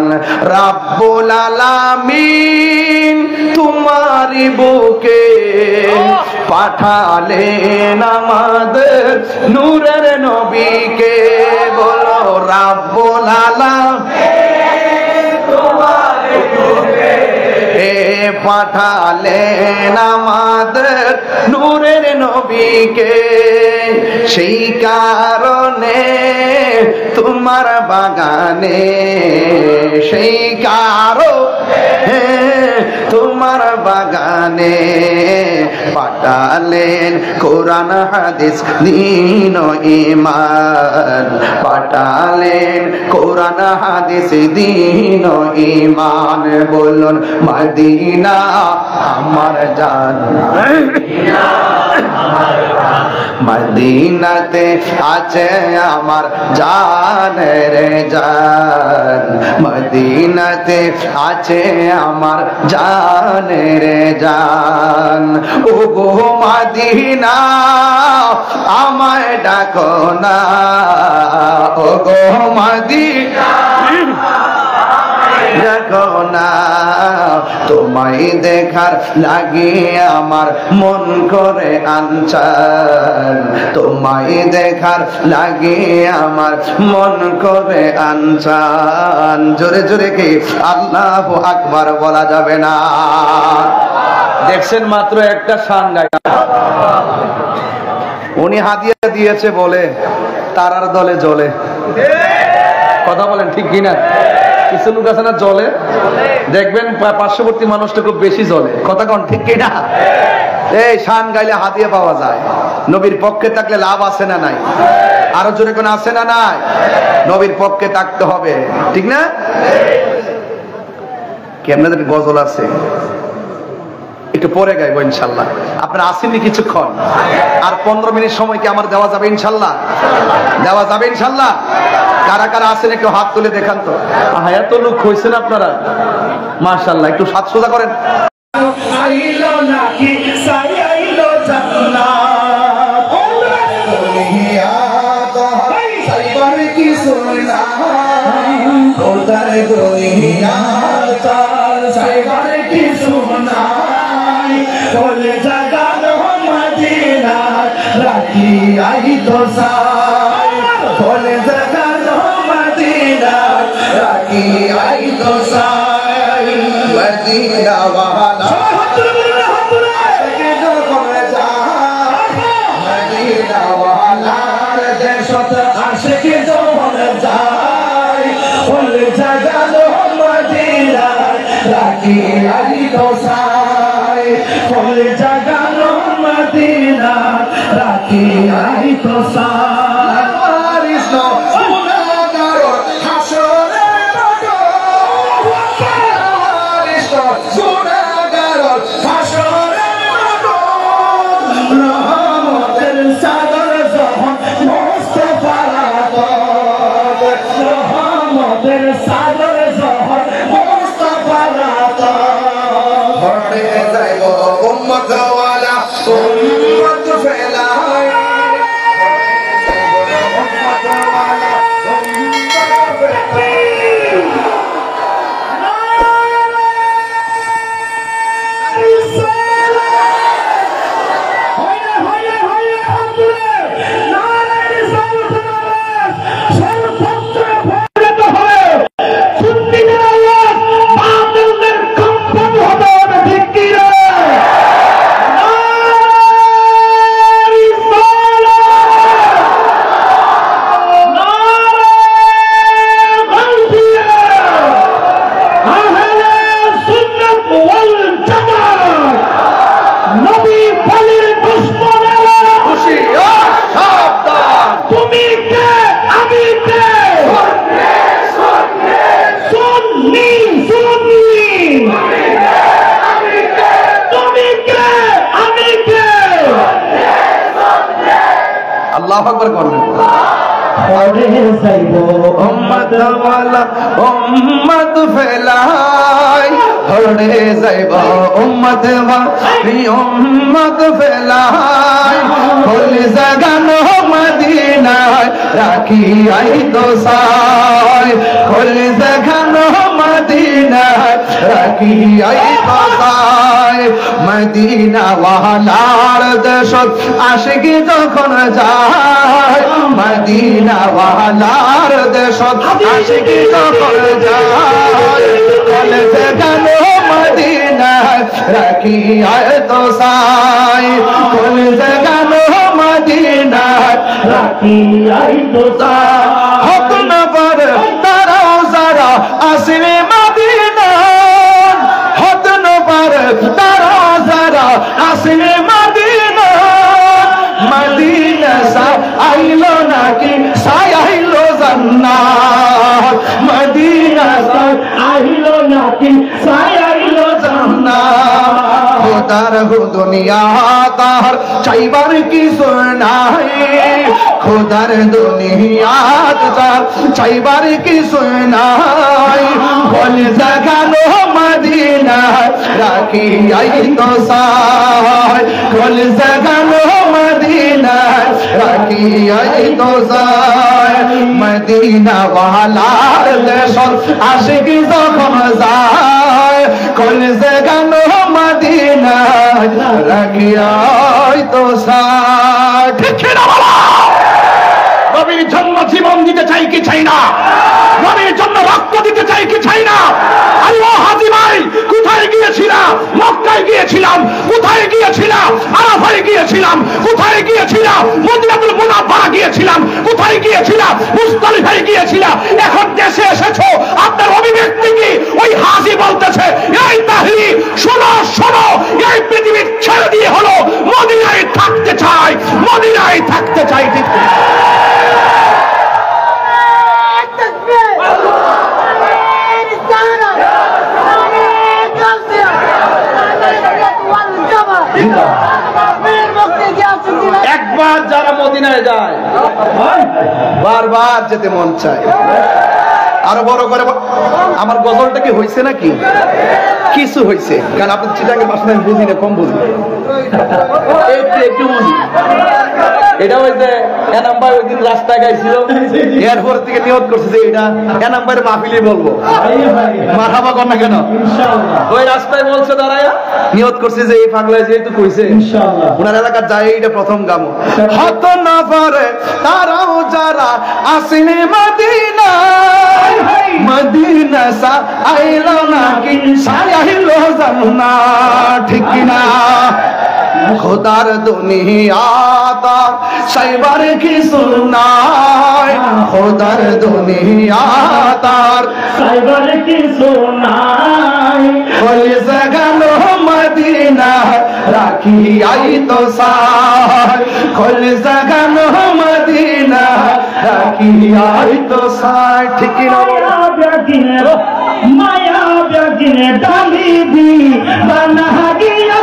রাব্বুল আলামিন তোমারি বুকে পাঠালেন আমাদের নূরের নবীকে। বলো রাব্বুল আলামিন তোমারি বুকে পাঠালেন আমাদের নূরের নবীকে। সেই কারণে তোমার বাগানে, সেই কারণে তোমার বাগানে পাঠালেন কোরআন হাদিস দ্বীন ও ঈমান, পাঠালেন কোরআন হাদিস দ্বীন ও ঈমান। বলুন মদিনা আমার জান, মদিনাতে আছে আমার জানের জান, মদিনাতে আছে আমার জানের জান। ও গো মদিনা আমায় ডাকো না, ও গো মদিনা ডাকো দেখো না, তোমায় দেখার লাগে আমার মন করে আনচান, তোমায় দেখার লাগে আমার মন করে আনচান। জোরে জোরে কি আল্লাহু আকবার বলা যাবে না? দেখছেন মাত্র একটা শান গায়, উনি হাদিয়া দিয়েছে বলে তারার দলে জ্বলে। কথা বলেন ঠিক কিনা? কিছু লোক আছে না জ্বলে, দেখবেন পার্শ্ববর্তী মানুষটা খুব বেশি জ্বলে। কথা কন ঠিক কিনা? এই শান গাইলে হাদিয়া পাওয়া যায়। নবীর পক্ষে থাকলে লাভ আছে না নাই? আরো জোরে কোন আছে না নাই? নবীর পক্ষে থাকতে হবে, ঠিক না? কেমন গজল আছে, একটু পরে গাইবো ইনশাল্লাহ। আপনারা আসেননি কিছুক্ষণ, আর 15 মিনিট সময় কি আমার দেওয়া যাবে ইনশাল্লাহ? দেওয়া যাবে ইনশাল্লাহ? কারা কারা আসেন একটু হাত তুলে দেখান তো। এত লোক হয়েছেন আপনারা, মাশাআল্লাহ। একটু হাত সোজা করেন। আইলো নাকি সাইলো জান্নাত, সাইবার কি সুনা, ওদার দুনিয়া সাইবার কি সুনা, বলে জাগানো মদিনা রাখি আই তো সাই, বলে জাগানো মদিনা রাখি আই তো সাই, মদিনা ওয়ালা মদিনা ওয়ালা দেশত আশিক যখন যায়, বলে জাগানো মদিনা রাখি আই তো সাই, বলে জাগানো মদিনা রাখি আই তো সাই। কৃষ্ণ গুণাগার হাসরে কৃষ্ণ গুণাগার হাসরে রহমতের সাগর যখন মুস্তাফার আদর, রহমতের সাগর যখন মুস্তাফার আদর, হরে যাইব উম্মত ওয়ালা উম্মত ফেলাই, উম্মত ওয়ালা উম্মত ফেলাই। আল্লাহু আকবার করবেন। হরে যাইব উম্মত ওয়ালা উম্মত ফেলাই, হরে যাইব উম্মত ওয়ালা উম্মত ফেলাই, হলে জাগানো মদিনায় রাখি আই তো সাই, হলে জাগানো মদিনায় রাখি আই তো সাই, মদিনা ওয়ালার দেশত আশিক যখন যায়, মদিনা ওয়ালার দেশত আশিক যখন যায়, কলে জাগানো মদিনায় রাখি আই তো সাই, কলে জাগানো মদিনায় রাখি আই তো সাই। হক না পার তারাও যারা আসলে মদিনা, হক না পার তারা যারা আসলে মদিনা, মদিনা সা আইলো নাকি সাই আইলো জান্নাত, মদিনা সা আইলো নাকি সাই আইলো জান্নাত। খোদার হো দুনিয়া তার চাইবার কিছু নাই, খোদার দুনিয়া তার চাইবার কিছু নাই, বলে জাগানো মদিনা রাখি আই তো সাই, বলে জাগানো মদিনা রাখি আই তো সাই, মদিনা ওয়ালার দেশন আশিক যখন যায় কলজে গান মদিনা রাখিয়াই তো সাথ ঠিক না বাবা নবীর জন্য জীবন দিতে চাই কি চাই না নবীর জন্য রক্ত দিতে চাই কি চাই না আল্লাহ হাজী ভাই কোথায় গিয়েছিলাম মক্কায় গিয়েছিলাম কোথায় গিয়েছিলাম আরাফায় গিয়েছিলাম কোথায় গিয়েছিলাম মদিনাতুল মুনাওয়ারা গিয়েছিলাম কোথায় গিয়েছিলাম মুজদালিফায় গিয়েছিলাম এখন দেশে এসেছো আপনার অভিব্যক্তি কি ওই হাজী বলতেছে এই তাহলি শোনো শোনো এই পৃথিবী ছেড়ে দিয়ে হলো মদিনায় থাকতে চাই মদিনায় থাকতে চাই ঠিক একবার যারা মদিনায় যায় বারবার যেতে মন চায় আরো বড় করে আমার গজলটা কি হয়েছে নাকি কিছু হয়েছে কারণ আপনি চিটাকে বাসনা বুঝি না কম বুঝি একটু বুঝি এটা হয়েছে এনাম ভাই ওই দিন রাস্তায় গাইছিল এরপর থেকে নিয়ত করছে যে এটা এনাম ভাইয়ের মাহফিলে বলবো মারহাবা কর না কেন ওই রাস্তায় বলছে দাঁড়ায় নিয়ত করছে যে এই পাগলায় যেহেতু কইছে ইনশাআল্লাহ ওনার এলাকার যায় এটা প্রথম গামো হত না পারে তারাও যারা আসেনি মদিনায় মদিনা সা আইলো না কি সাইলো জান্না ঠিক না খোদার দুনিয়া তার সাইবার কি সুনাই খোদার দুনিয়া তার সাইবার কি সুনাই ওই জাগানো মদিনা রাখি আই তো সাই খোল জাগানো মদিনা রাখি আই তো সাই ঠিক না মায়া ব্যাগিনে ডালি দি বানা গিয়া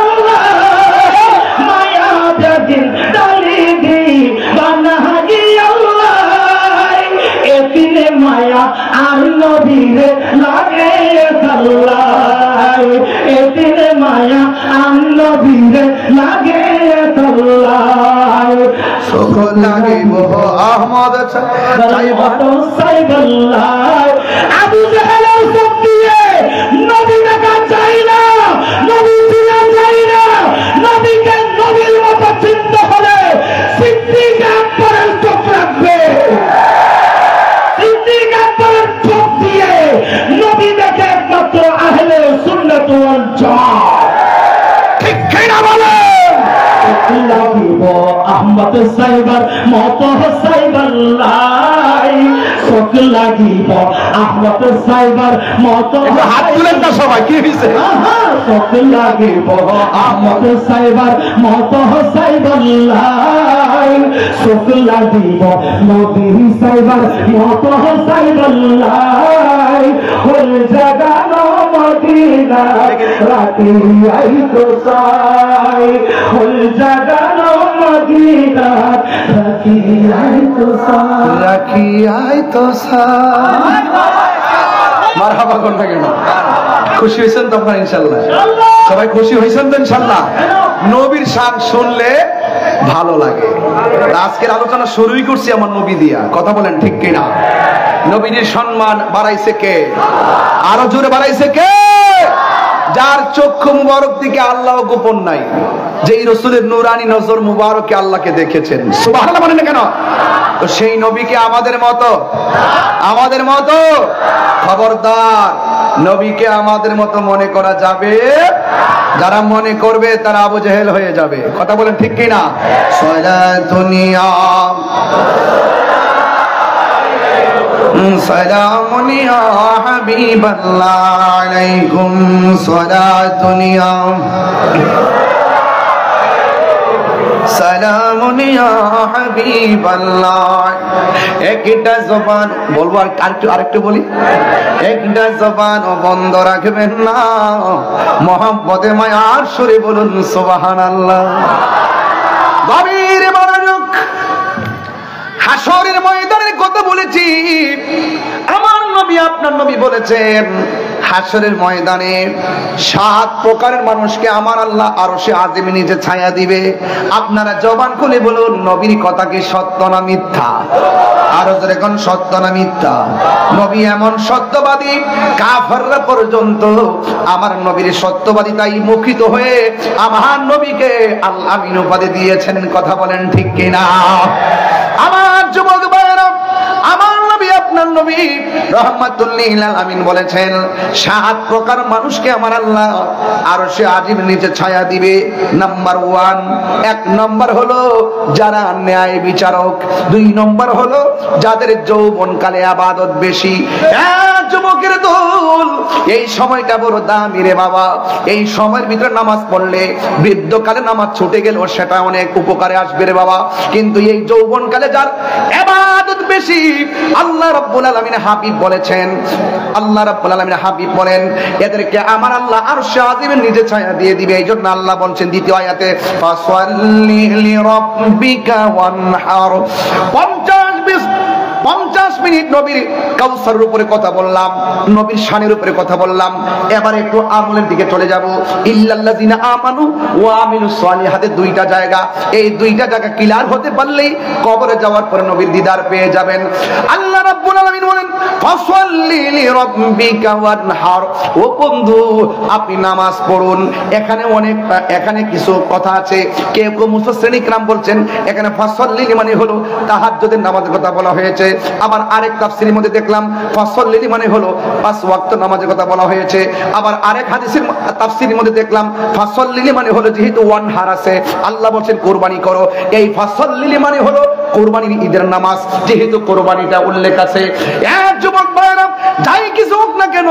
মায়া আর নবীরে লাগে আল্লাহ এদিনে মায়া আর নবীরে লাগে আল্লাহ সকল লাগিব আহমদ সাইবাল্লাহ আবু জাহেলের সব দিয়ে নবী দেখা চাই না নবী চিনা চাই না নবীকে নবীর মতো চিনতে হলে সিদ্দিক আকবরের চোখ রাখবে সিদ্দিক আকবরের চোখ দিয়ে নবী দেখে একমাত্র আহলে সুন্নাত ওয়াল জামাত ঠিক কিনা বলে লাগিব আহমদ সাইবার মত সাইবাল্লাহ চোখ লাগিব আহমদ সাইবার মত হাত তুলেন না সবাই কি হইছে চোখ লাগিব আহমদ সাইবার মত সাইবাল্লাহ চোখ লাগিব নবী সাইবার মত সাইবাল্লাহ হল জাগানো মদিনা রাতি আই তো সাই হল জাগানো মদিনা রাতি আই তো সাই রাখি আই তো সাই মারহাবা কোন থাকে না খুশি হইছেন তো আপনারা ইনশাআল্লাহ সবাই খুশি হইছেন তো ইনশাআল্লাহ নবীর শান শুনলে ভালো লাগে আজকের আলোচনা শুরুই করছি আমার নবী দিয়া কথা বলেন ঠিক কিনা নবীর সম্মান বাড়াইছে কে আরো জোরে বাড়াইছে কে যার চক্ষু মুবারক থেকে আল্লাহ গোপন নাই যেই রাসূলের নূরানী নজর মুবারকে আল্লাহকে দেখেছেন সুবহানাল্লাহ বলেন না কেন তো সেই নবীকে আমাদের মতো খবরদার নবীকে আমাদের মতো মনে করা যাবে যারা মনে করবে তারা আবু জেহেল হয়ে যাবে কথা বলেন ঠিক কি না সালাতুনিয়া সালামুনিয়া হাবিবাল্লাহ আলাইকুম সালাতুনিয়া সালামুনিয়া হাবিবাল্লাহ একটা জবান বলবো আরেকটু বলি একটা জবান বন্ধ রাখবেন না মহব্বতে মায়ার সুরে বলুন সুবহানাল্লাহ গভীর মনোযোগ হাসরের ময়দানের কথা বলেছি আমার নবী আপনার নবী বলেছেন হাসরের ময়দানে 7 প্রকারের মানুষকে আমার আল্লাহ আরশে আজিমে নিচে ছায়া দিবে। আপনারা জবান খুলে বলুন নবীর কথা কি সত্য না মিথ্যা? আরো জোরে কোন সত্য না মিথ্যা? নবী এমন সত্যবাদী কাফেররা পর্যন্ত আমার নবীর সত্যবাদিতাই মুখিত হয়ে আমার নবীকে আল আমিন উপাধি দিয়েছেন। কথা বলেন ঠিক কিনা? আমার যুবক ভাইরা, আমার নবী আপনার নবী রাহমাতুল লিল আলামিন বলেছেন 7 প্রকার মানুষকে আমার আল্লাহ আরশে আজিম নিচে ছায়া দিবে। নাম্বার 1, 1 নম্বর হলো যারা ন্যায় বিচারক। 2 নম্বর হলো যাদের যৌবনকালে ইবাদত বেশি। যুবকের দল, এই সময়টা বড় দামি রে বাবা। এই সময়ের ভিতরে নামাজ পড়লে বৃদ্ধকালে নামাজ ছুটে গেল সেটা অনেক উপকারে আসবে রে বাবা। কিন্তু এই যৌবনকালে যার ইবাদত বেশি, আল্লাহ রাব্বুল আলামিন হাবিব বলেছেন, আল্লাহ রাব্বুল আলামিন হাবিব বলেন এদেরকে আমার আল্লাহ আরশে আজিমের নিচে ছায়া দিয়ে দিবে। এইজন্য আল্লাহ বলছেন দ্বিতীয় আয়াতে ফাসাল্লি লিরাব্বিকা ওয়ানহার। 50 মিনিট নবীর কাউসারের উপরে কথা বললাম, নবীর শানের উপরে কথা বললাম। এবার একটু আমলের দিকে চলে যাব। ইল্লাল্লাযিনা আমানু ওয়া আমিলুস সালিহাতে 2টা জায়গা, এই 2টা জায়গা ক্লিয়ার হতে পারলেই কবরে যাওয়ার পরে নবীর দিদার পেয়ে যাবেন। আল্লাহ রাব্বুল আলামিন বলেন ফাসাল্লি লিরাব্বিকা ওয়ানহার। ও বন্ধু আপনি নামাজ পড়ুন। এখানে কিছু কথা আছে। কেউ মুফাসসিরিন ইকরাম বলছেন এখানে ফাসাল্লি মানে হলো তাহাজ্জুদের নামাজের কথা বলা হয়েছে। আবার আরেক তাফসীরের মধ্যে দেখলাম ফাসাল্লি মানে হলো 5 ওয়াক্ত নামাজের কথা বলা হয়েছে। আবার আরেক হাদিসের তাফসীরের মধ্যে দেখলাম ফাসাল্লি মানে হলো যেহেতু ওয়ানহার আছে, আল্লাহ বলেন কুরবানি করো। এই ফাসাল্লি মানে হলো কুরবানির ঈদের নামাজ, যেহেতু কুরবানিটা উল্লেখ আছে। এক যুবক ভাইরা, যাই কিছু হোক না কেন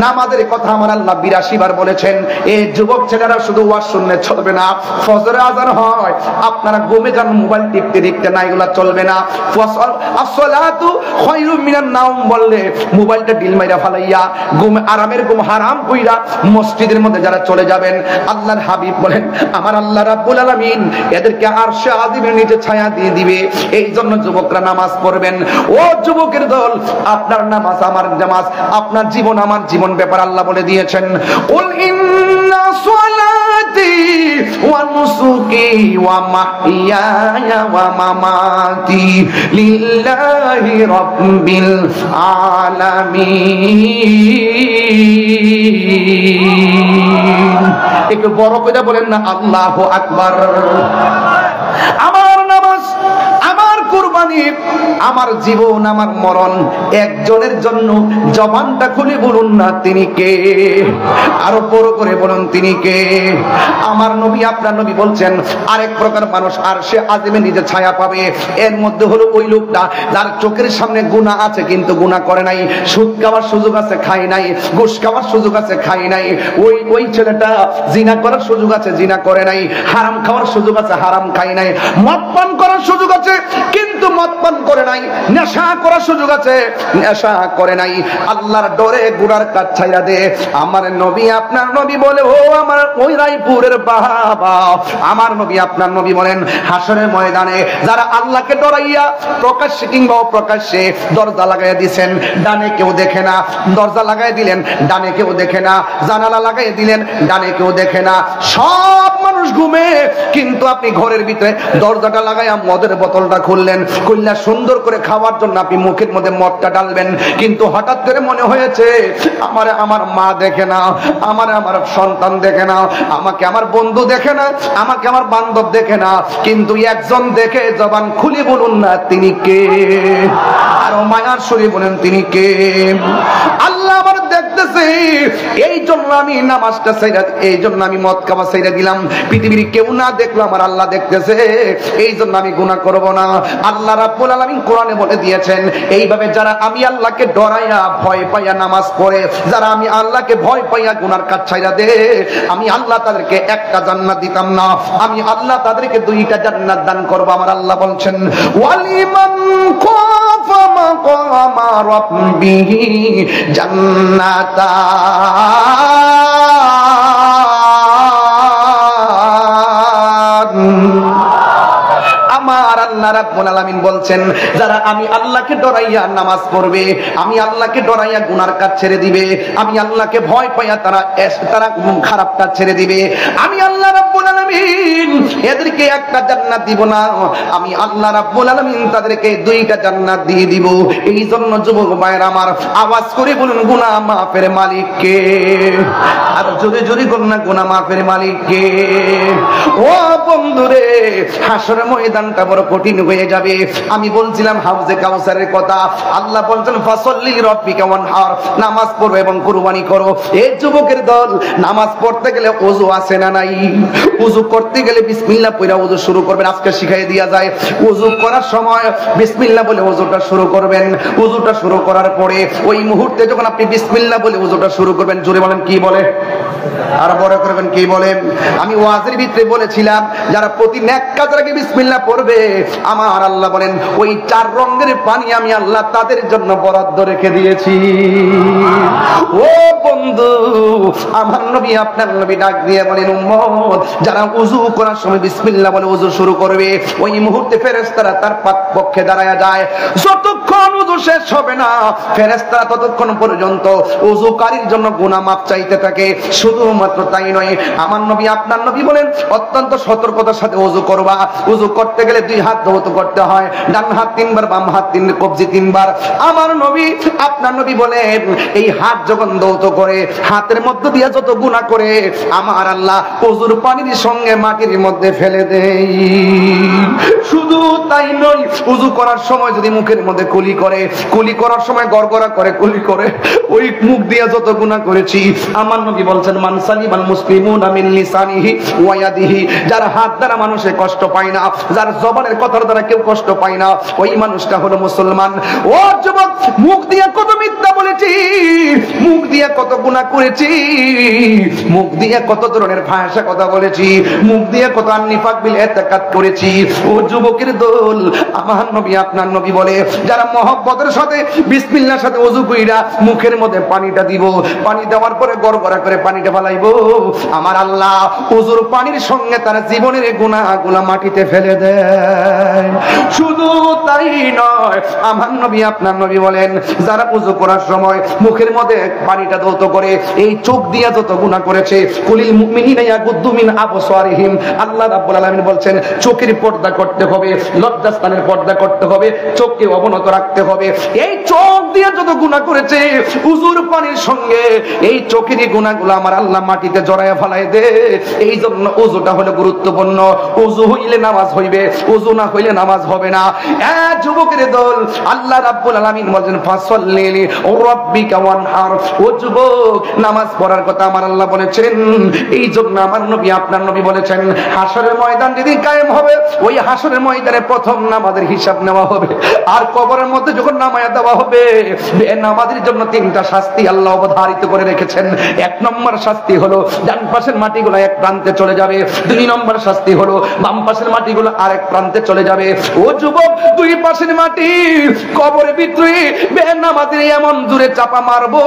নামাজের কথা আমার আল্লাহ 82 বার বলেছেন। এই যুবক ছেলেরা শুধু ওয়াজ শুনলে চলবে না। ফজরে আযান হয়, আপনারা ঘুমে যান মোবাইল টিপতে টিপতে না, এগুলা চলবে না। আসসালাতু খায়রুম মিনান নাওম বললে মোবাইলটা ডিল মাইরা ফালাইয়া ঘুম, আরামের ঘুম হারাম কইরা মসজিদের মধ্যে যারা চলে যাবেন, আল্লাহর হাবিব বলেন আমার আল্লাহ রাব্বুল আলামিন এদেরকে আরশে আজিমের নিচে ছায়া দিয়ে দিবে। এই জন্য যুবকরা নামাজ পড়বেন। ও যুবকের দল, আপনার নামাজ আমার নামাজ, আপনার জীবন আমার জীবন ব্যাপার আল্লাহ বলে দিয়েছেন কুল ইন্না সালাতি ওয়া নুসুকি ওয়া মাহইয়ায়া ওয়া মামাতি লিল্লাহি রাব্বিল আলামিন। একটু বড় করে বলেন না আল্লাহু আকবার। আমার নামাজ, আমার কুরবানি, আমার জীবন, আমার মরণ একজনের জন্য। জবানটা খুলে বলুন না তিনি কে? আরো বড় করে বলুন তিনি কে? আমার নবী আপনার নবী বলছেন আরেক প্রকার মানুষ আরশে আজিমে নিজে ছায়া পাবে। এর মধ্যে হলো ওই লোকটা যার চোখের সামনে গুনাহ আছে কিন্তু গুনাহ করে নাই। সুদ খাওয়ার সুযোগ আছে, খায় নাই। ঘুষ খাওয়ার সুযোগ আছে, খায় নাই। ওই ছেলেটা জিনা করার সুযোগ আছে, জিনা করে নাই। হারাম খাওয়ার সুযোগ আছে, হারাম খায় নাই। মদ পান করার সুযোগ আছে কিন্তু মদ পান করে নাই। নেশা করার সুযোগ আছে, নেশা করে নাই। আল্লাহর ডরে গুনার কাজ ছাইরা দে। আমার নবী আপনার নবী বলে, ও আমার ওই রায়পুরের বাবা, আমার নবী আপনার নবী বলেন হাসরের ময়দানে যারা আল্লাহকে ডরাইয়া প্রকাশ্যে কিংবা অপ্রকাশ্যে দরজা লাগাইয়া দিয়েছেন, ডানে কেউ দেখে না, দরজা লাগাই দিলেন ডানে কেউ দেখে না, জানালা লাগাই দিলেন ডানে কেউ দেখে না, সব মানুষ ঘুমে, কিন্তু আপনি ঘরের ভিতরে দরজাটা লাগাইয়া মদের বোতলটা খুললেন, খুললে সুন্দর করে খাওয়ার জন্য আপনি মুখের মধ্যে মদটা ডালবেন, কিন্তু হঠাৎ করে মনে হয়েছে আমারে আমার মা দেখে না, আমারে আমার সন্তান দেখে না, আমাকে আমার বন্ধু দেখে না, আমাকে আমার বান্ধব দেখে না, কিন্তু একজন দেখে। জবান খুলে বলুন না তিনি কে? আর মায়ার শরীর বলেন তিনি কে? আল্লাহ আমার দেখতেছে, এই জন্য আমি নামাজটা ছাইরা, এই জন্য আমি মদ খাওয়া ছাইরা দিলাম। পৃথিবীর কেউ না দেখলো, আমার আল্লাহ দেখতেছে, এই জন্য আমি গুনাহ করব না। আল্লাহ রাব্বুল আলামিন কোরআনে বলে দিয়েছেন, এইভাবে যারা আমি আল্লাহকে ডরাইয়া ভয় পাইয়া নামাজ পড়ে, যারা আমি আল্লাহকে ভয় পাইয়া গুনার কাজ ছাইরা দে, আমি আল্লাহ তাদেরকে একটা জান্নাত দিতাম না, আমি আল্লাহ তাদেরকে 2টা জান্নাত দান করব। আমার আল্লাহ বলছেন ওয়ালিমান খাফা মাকামা রাব্বিহি জান্নাতান। আমার আল্লাহ রাব্বুল আলামিন বলছেন যারা আমি আল্লাহকে ডরাইয়া নামাজ পড়বে, আমি আল্লাহকে ডরাইয়া গুনার কাজ ছেড়ে দিবে, আমি আল্লাহকে ভয় পাইয়া তারা খারাপ কাজ ছেড়ে দিবে, আমি আল্লাহ রাব্বুল আলামিন এদেরকে একটা জান্নাত দিব না, আমি আল্লাহ রাব্বুল আলামিন তাদেরকে দুইটা জান্নাত দিয়ে দিব। এই জন্য যুবক ভাইরা আমার, আওয়াজ করে বলুন গুনাহ মাফের মালিক কে? আর জোরে জোরে বলুন না, গুনাহ মাফের মালিক কে? ও বন্ধুরে, হাসরের ময়দানটা বড় কঠিন হয়ে যাবে। আমি বলছিলাম হাউজে কাউসারের কথা। আল্লাহ বলছেন ফাসাল্লি রাব্বিকা ওয়ানহার, নামাজ পড়ো এবং কুরবানি করো। এই যুবকের দল, নামাজ পড়তে গেলে ওযু আছে না নাই? ওযু করতে গেলে বিসমিল্লাহ পড়া ওযু শুরু করবেন। আজকে শিখাই দেয়া যায়, ওযু করার সময় বিসমিল্লাহ বলে ওযুটা শুরু করবেন। ওযুটা শুরু করার পরে ওই মুহূর্তে যখন আপনি বিসমিল্লাহ বলে ওযুটা শুরু করবেন, জোরে বলেন কি বলে? আর বড় করবেন কি বলে? আমি ওয়াজের ভিতরে বলেছিলাম যারা প্রতি নেক কাজের আগে বিসমিল্লাহ পড়বে, আমার আল্লাহ বলেন ওই 4 রঙের পানি আমি আল্লাহ তাদের জন্য বরাদ্দ রেখে দিয়েছি। ও বন্ধু, আমার নবী আপনার নবী ডাক দিয়ে বলেন উম্মত, যারা ওযু করার সময় বিসমিল্লাহ বলে ওযু শুরু করবে, ওই মুহূর্তে ফেরেশতারা তার পক্ষে দাঁড়ায়া যায়। যতক্ষণ ওযু শেষ হবে না, ফেরেশতারা ততক্ষণ পর্যন্ত ওযুকারীর জন্য গুনাহ মাফ চাইতে থাকে। শুধুমাত্র তাই নয়, আমার নবী আপনার নবী বলেন অত্যন্ত সতর্কতার সাথে ওযু করবা। ওযু করতে গেলে 2 হাত ধৌত করতে হয়, ডান হাত 3 বার, বাম হাত 3 কবজি 3 বার। আমার নবী আপনার নবী বলেন এই হাত যখন ধৌত করে, হাতের মধ্যে দিয়ে যত গুনাহ করে আমার আল্লাহ ওযুর পানির সঙ্গে মাটির মধ্যে ফেলে দেয়। শুধু তাই নয়, ওযু করার সময় যদি মুখের মধ্যে কুলি করে, কুলি করার সময় গড়গড়া করে কুলি করে, ওই মুখ দিয়ে যত গুনাহ করেছি, আমার নবী বলছেন মান সালিমাল মুসলিমুনা মিন লিসানিহি ওয়া ইয়াদিহি, যার হাত দ্বারা মানুষে কষ্ট পায় না, যার জবানের কথার দ্বারা কেউ কষ্ট পায় না, ওই মানুষটা হলো মুসলমান। ও যুবক, মুখ দিয়ে কত মিথ্যা বলেছি, মুখ দিয়ে কত গুনাহ করেছি, মুখ দিয়ে কত ধরনের ভাষা কথা বলেছি, মুখ দিয়ে কত নিফাক বিল ইতিকাদ করেছি। ও যুবকের দল, আমার নবী আপনার নবী বলে যারা মহব্বতের সাথে বিসমিল্লাহর সাথে ওযু কইরা মুখের মধ্যে পানিটা দিব, পানি দেওয়ার পরে গড়গড়া করে পানিটা ফেলাইবো, আমার আল্লাহ ওযুর পানির সঙ্গে তার জীবনের গুনাহগুলো মাটিতে ফেলে দেয়। শুধু তাই নয়, আমার নবী আপনার নবী বলেন যারা ওযু করার সময় মুখের মধ্যে পানিটা ধৌত করে, এই চোখ দিয়ে যত গুনাহ করেছে, কুলিল মুমিনিনা ইয়াগুদ্দু মিন আবসারিহিম, আল্লাহ রাব্বুল আলামিন বলছেন চোখের পর্দা করতে হবে, লজ্জাস্থানের পর্দা করতে হবে, চোখকে অবনত রাখতে হবে। এই চোখ দিয়ে যত গুনাহ করেছে, ওযুর পানির সঙ্গে এই চোখেরই গুনাহগুলো আমার আল্লাহ মাটিতে জড়ায়া ফেলায় দে। এই জন্য ওযুটা হলো গুরুত্বপূর্ণ। ওযু হইলে নামাজ হইবে, ওযু না হইলে নামাজ হবে না। যুবকের দল, আল্লাহ রাব্বুল আলামিন বলেন ফাসাল্লি রাব্বিকা ওয়ানহার। ও যুবক, নামাজ পড়ার কথা আমার আল্লাহ বলেছেন। এই জন্য আমার নবী আপনার নবী বলেছেন হাসরের ময়দান যেদিন কায়েম হবে, ওই হাসরের ময়দানে প্রথম নামাজের হিসাব নেওয়া হবে। আর কবরের মধ্যে যখন নামায়া দেওয়া হবে, নামাজের জন্য 3টা শাস্তি আল্লাহ অবধারিত করে রেখেছেন। 1 নম্বর শাস্তি হলো ডান পাশের মাটিগুলো এক প্রান্তে চলে যাবে। 2 নম্বর শাস্তি হলো বাম পাশের মাটিগুলো আরেক প্রান্তে চলে যাবে। ও যুবক, 2 পাশের মাটি কবরের ভিতরে বেনামাজির এমন জোরে চাপা মারবো,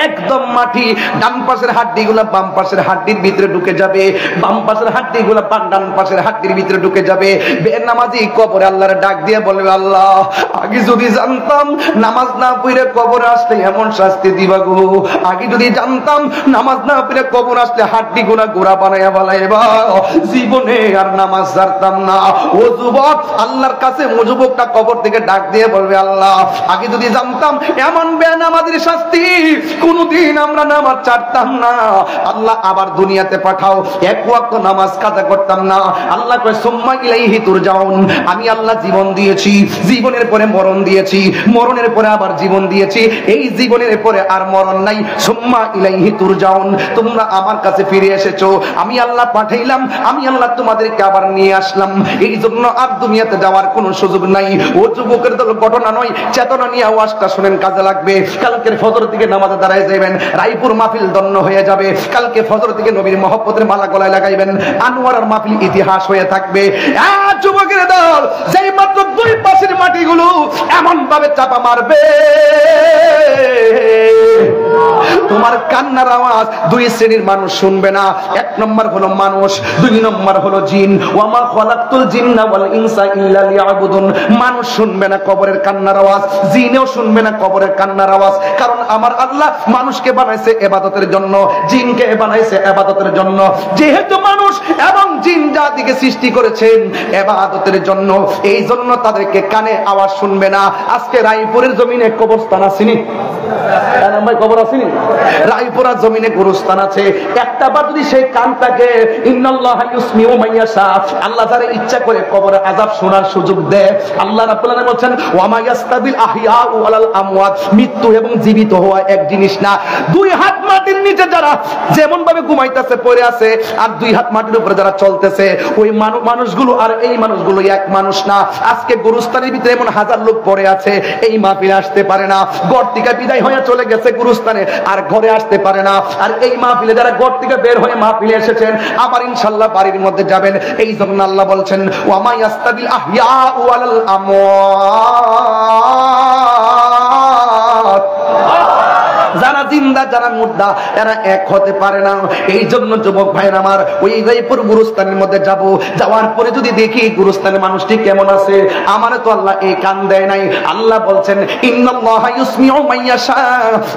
একদম মাটি ডান পাশের হাড্ডিগুলো বাম পাশের হাড্ডির ভিতরে ঢুকে যাবে, বাম পাশের হাড্ডিগুলো ডান পাশের হাড্ডির ভিতরে ঢুকে যাবে। বেনামাজি কবরে আল্লাহর ডাক দিয়ে বলবে আল্লাহ, আগে যদি জানতাম নামাজ না পড়ে কবরে আসলে এমন শাস্তি দিবা গো, আগে যদি জানতাম নামাজ না পড়ে কবর আসলে হাড্ডিগুলো গোড়া বানায়া বানাইবা, জীবনে আর নামাজ ছাড়তাম না। ও যুবক, আল্লাহর কাছে যুবকটা কবর থেকে ডাক দিয়ে বলবে আল্লাহ, আগে যদি জানতাম এমন বেনামাজির শাস্তি, কোনদিন আমরা নামাজ ছাড়তাম না। আল্লাহ আবার দুনিয়াতে পাঠাও, 1 ওয়াক্ত নামাজ কাজা করতাম না। আল্লাহ কয় সুম্মা ইলাইহি তুরজাউন, আমি আল্লাহ জীবন দিয়েছি, জীবনের পরে মরণ দিয়েছি, মরণের পরে আবার জীবন দিয়েছি, এই জীবনের পরে আর মরণ নাই। সুম্মা ইলাইহি তুরজাউন, তোমরা আমার কাছে ফিরে এসেছো, আমি আল্লাহ পাঠাইলাম, আমি আল্লাহ তোমাদেরকে আবার নিয়ে আসলাম, এই জন্য আর দুনিয়াতে যাওয়ার কোনো সুযোগ নাই। ও যুবকের দল, ঘটনা নয়, চেতনা নিয়ে ওয়াজটা শুনেন, কাজে লাগবে। কালকের ফজর দিকে নামাজে দাঁড়ায় যাবেন, রায়পুর মাহফিল দন্ন হয়ে যাবে। কালকে ফজর দিকে নবীর মহব্বতের মালা গলায় লাগাইবেন, আনোয়ারের মাহফিল ইতিহাস হয়ে থাকবে। যুবকের দল, যেই মাত্র 2 পাশের মাটিগুলো এমন ভাবে চাপা মারবে, তোমার কান্নার আওয়াজ দুই শ্রেণীর মানুষ শুনবে না। এক নম্বর হলো মানুষ, দুই নম্বর হলো জিন। ওয়া মা খালাকতুল জিন্না ওয়াল ইনসা ইল্লা লিয়াবুদুন। মানুষ শুনবে না কবরের কান্নার আওয়াজ, জিনও শুনবে না কবরের কান্নার আওয়াজ। কারণ আমার আল্লাহ মানুষকে বানাইছে ইবাদতের জন্য, জিনকে বানাইছে ইবাদতের জন্য। যেহেতু মানুষ এবং জিন জাতিকে সৃষ্টি করেছেন ইবাদতের জন্য, এই জন্য তাদেরকে কানে আওয়াজ শুনবে না। আজকে রায়পুরের জমিনে কবরস্থান আসেনি, ভাই কবর আসেনি, রায়পুরা জমিনে গোরস্থান আছে। একটা বার যদি সেই কানটাকে ইন্নাল্লাহা ইউসমিউ মাইয়াশা, আল্লাহ যারা ইচ্ছা করে কবরে আযাব শোনার সুযোগ দেয়। আল্লাহ রাব্বুল আলামিন বলেন ওয়া মা ইয়াস্তাবিল আহইয়াউ ওয়ালাল আমওয়াত, মৃত্যু এবং জীবিত হওয়া এক জিনিস না। দুই হাত মাটির নিচে যারা যেমন ভাবে ঘুমাইতেছে পড়ে আছে, আর দুই হাত মাটির উপরে যারা চলতেছে, ওই মানুষগুলো আর এই মানুষগুলো এক মানুষ না। আজকে গোরস্থানের ভিতরে এমন হাজার লোক পড়ে আছে, এই মাহফিলে আসতে পারে না, ঘর থেকে বিদায় হয়ে চলে গেছে গোরস্থানে, আর ঘরে আসতে পারে না। আর এই মাহফিলে যারা ঘর থেকে বের হয়ে মাহফিলে এসেছেন, আবার ইনশাআল্লাহ বাড়ির মধ্যে যাবেন। এই জন্য আল্লাহ বলছেন ওয়া মা ইয়াস্তাবিল আহইয়াউ ওয়ালাল আমওয়াত, যারা জিন্দা যারা মুর্দা এরা এক হতে পারে না। এই জন্য যুবক ভাইরা আমার, ওই রায়পুর গুরুস্থানের মধ্যে যাব, যাওয়ার পরে যদি দেখি গুরুস্থানের মানুষটি কেমন আছে, আমারে তো আল্লাহ এই কান দেয় নাই। আল্লাহ বলছেন ইন্নাল্লাহা ইউসমিউ মাইয়াশা,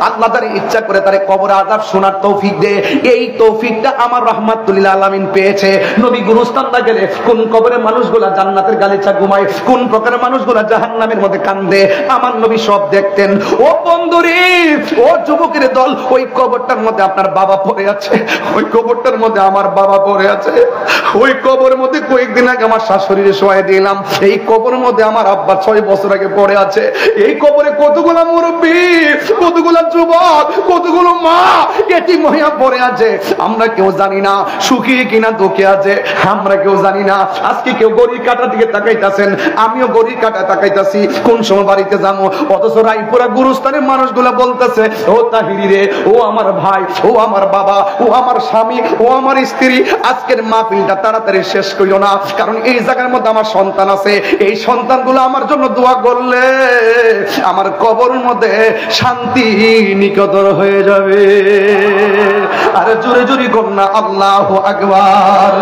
আল্লাহ তার ইচ্ছা করে তারে কবর আযাব শোনার তৌফিক দেয়। এই তৌফিকটা আমার রাহমাতুল লিল আলামিন পেয়েছে। নবী গুরুস্থানটা গেলে কোন কবরের মানুষগুলা জান্নাতের গালিচা ঘুমায়, কোন প্রকারের মানুষগুলা জাহান্নামের মধ্যে কান্দে, আমার নবী সব দেখতেন। ও বন্ধুরে, ও যুবকের দল, ওই কবরটার মধ্যে আপনার বাবা পড়ে আছে, ওই কবরটার মধ্যে আমার বাবা পড়ে আছে, ওই কবরের মধ্যে কয়েকদিন আগে আমার শাশুড়িরে শোয়াই দিলাম, এই কবরের মধ্যে আমার আব্বা 6 বছর আগে পড়ে আছে। এই কবরে কতগুলো মুরব্বী, কতগুলো যুবক, কতগুলো মা এতিম হইয়া পড়ে আছে। আমরা কেউ জানি না সুখী কিনা দুঃখে আছে, আমরা কেউ জানি না। আজকে কেউ গড়ির কাটার দিকে তাকাইতেছেন, আমিও গড়ির কাটা তাকাইতেছি, কোন সময় বাড়িতে যাবো। অথচ রায়পুরা গুরুস্থানের মানুষগুলা বলতেছে ও তাহিরি রে, ও আমার ভাই, ও আমার বাবা, ও আমার স্বামী, ও আমার স্ত্রী, আজকের মাহফিলটা তাড়াতাড়ি শেষ করিও না, কারণ এই জায়গার মধ্যে আমার সন্তান আছে। এই সন্তানগুলো আমার জন্য দোয়া করলে আমার কবরের মধ্যে শান্তি নিকটর হয়ে যাবে। আরে জোরে জোরে কন্যা আল্লাহু আকবার।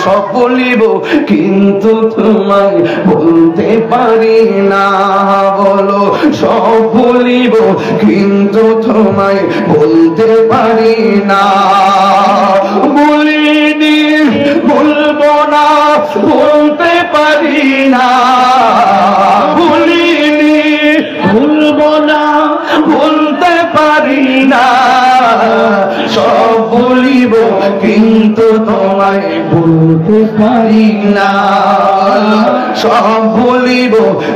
সব বলিব কিন্তু তোমায় বলতে পারি না, বলো সব বলিব কিন্তু তোমায় বলতে পারি না। বলিনি বলবো না, বলতে পারি না, বলিনি বলবো না, বলতে পারি না। সব বলিব কিন্তু তোমায় বলতে পারি না, সব বলিব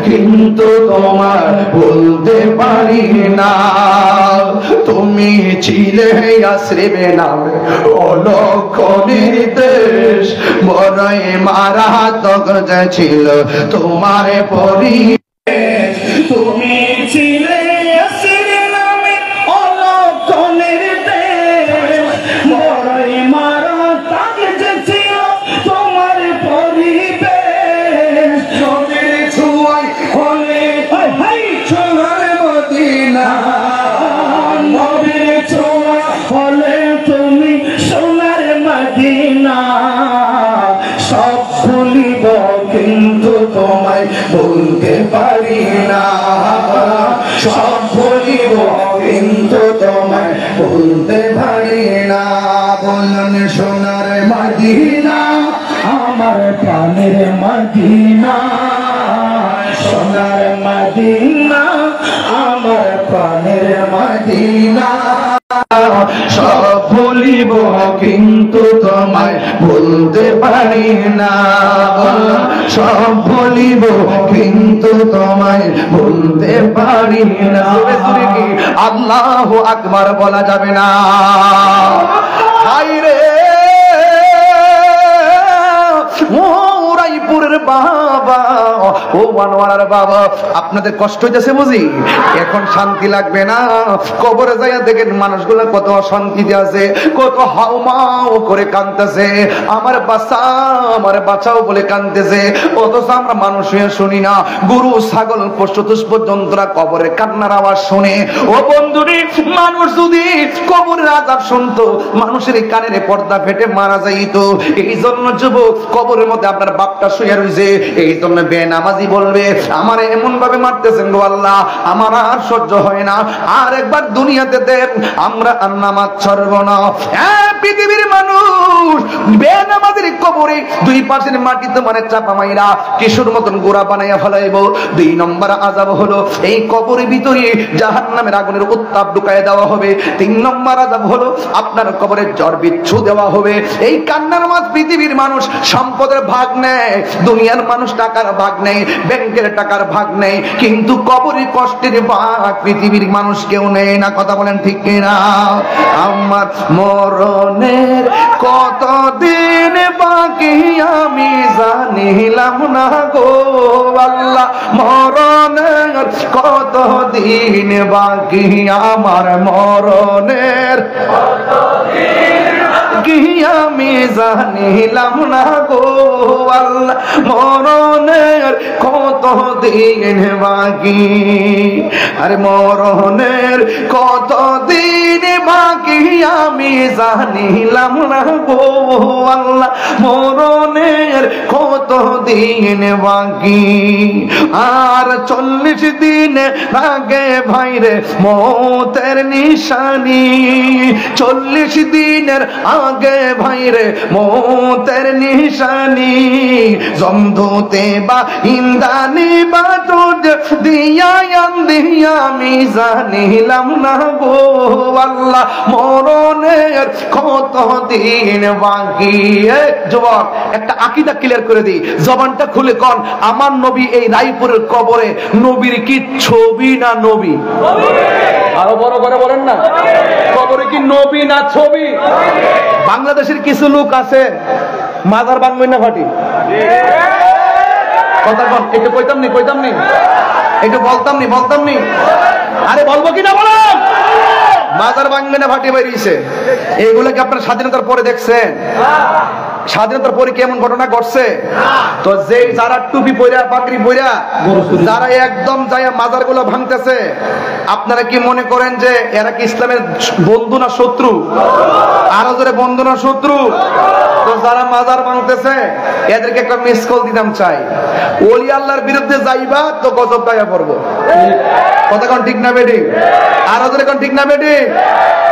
কিন্তু তোমায় বলতে পারি না। তুমি ছিলে আশ্রমে নামে অলক্ষণের দেশ, বড়ই মারাত্মক ছিল তোমার পরি। তুমি ছিলে কিন্তু তোমায় বলতে পারি না, সব বলিব কিন্তু তোমায় বলতে পারি না। বলুন সোনার মদিনা, আমার প্রাণের মদিনা, সোনার মদিনা, আমার প্রাণের মদিনা। সব বলিব কিন্তু তোমায় বলতে পারি না, সব বলিব কিন্তু তোমায় বলতে পারি না। আল্লাহু আকবার বলা যাবে না। হায় রে রায়পুরের বাপ বাবা, ও আনোয়ারার বাবা, আপনাদের কষ্ট হইতেছে বুঝি? এখন শান্তি লাগবে না? কবরে যাইয়া দেখেন মানুষগুলো কত অশান্তিতে আছে, কত হাউমাউ করে কাঁদতেছে, আমার বাচ্চা, আমার বাঁচাও বলে কাঁদতেছে। অথচ আমরা মানুষ হয়ে শুনি না, গরু ছাগল পশু পর্যন্তরা কবরের কান্নার আওয়াজ শুনে। ও বন্ধুরে, মানুষ যদি কবরের আযাব শুনতো, মানুষের কানের পর্দা ফেটে মারা যাইতো। এই জন্য যুবক, কবরের মধ্যে আপনার বাপটা শুয়ে রয়েছে, এই জন্য বেনামাজি বলবে, আমার এমন ভাবে মারতেছেন গো আল্লাহ, আমার আর সহ্য হয় না, আর একবার দুনিয়াতে দেন, আমরা আর নামাজ ছাড়ব না। পৃথিবীর মানুষ বেনামাজির কবরে দুই পাশের মাটিতে মানে চাপা মাইরা কিশোর মতন গোড়া বানাইয়া ফেলাইব। 2 নম্বর আযাব হলো এই কবরের ভিতরে জাহান্নামের আগুনের উত্তাপ ঢুকায় দেওয়া হবে। 3 নম্বর আযাব হলো আপনার কবরে জ্বর বিচ্ছু দেওয়া হবে। এই কান্নার মাঝ পৃথিবীর মানুষ সম্পদের ভাগ নেয়, দুনিয়ার মানুষ টাকার ভাগ নেয়, ব্যাংকের টাকার ভাগ নেয়, কিন্তু কবরের কষ্টের ভাগ পৃথিবীর মানুষ কেউ নেয় না। কথা বলেন ঠিক কিনা? আমার মরণের কতদিন বাকি আমি জানিলাম না গো আল্লাহ, মরণের কতদিন বাকি, আমার মরণের কি আমি জানিলাম না গো আল্লাহ, মরণের কতদিন বাকি, আরে মরণের কতদিন বাকি আমি জানিলাম না গো আল্লাহ, মরণের কতদিন বাকি। আর 40 দিন আগে ভাইরে মৌতের নিশানি, 40 দিনের আগে ভাইরে মৌতের নিশানি, জমধুতে বা ইন্দানি বা দুধ দিয়া আমি জানিলাম না গো আল্লাহ, মরণের কতদিন বাকি। যুবক, একটা আকীদা ক্লিয়ার করে দিই, জবানটা খুলে কোন, আমার নবী এই রায়পুরের কবরে নবীর কি ছবি না নবী? আরো বড় করে বলেন না, কবরে কি নবী না ছবি? বাংলাদেশের কিছু লোক আছে মাজার ভাঙবেন না ফাটি, কথা কন, একটু কইতাম নি, একটু বলতাম নি, আরে বলবো কিনা বলেন? মাজার ভাঙবে না ফাটি বেরিয়েছে, এইগুলোকে আপনার স্বাধীনতার পরে দেখছেন? স্বাধীনতার পরে কেমন ঘটনা ঘটছে? তো যে যারা টুপি পইরা পাগড়ি পইরা যারা একদম যায় মাজার গুলো ভাঙতেছে, আপনারা কি মনে করেন যে এরা কি ইসলামের বন্ধু না শত্রু? আরো জোরে, বন্ধু না শত্রু? তো যারা মাজার ভাঙতেছে এদেরকে একটা মিস কল দিতাম চাই, ওলি আল্লাহর বিরুদ্ধে যাইবা তো গজব গায়া পড়বো। কথা কোন ঠিক না বেটি? আরো জোরে কোন ঠিক না বেটি?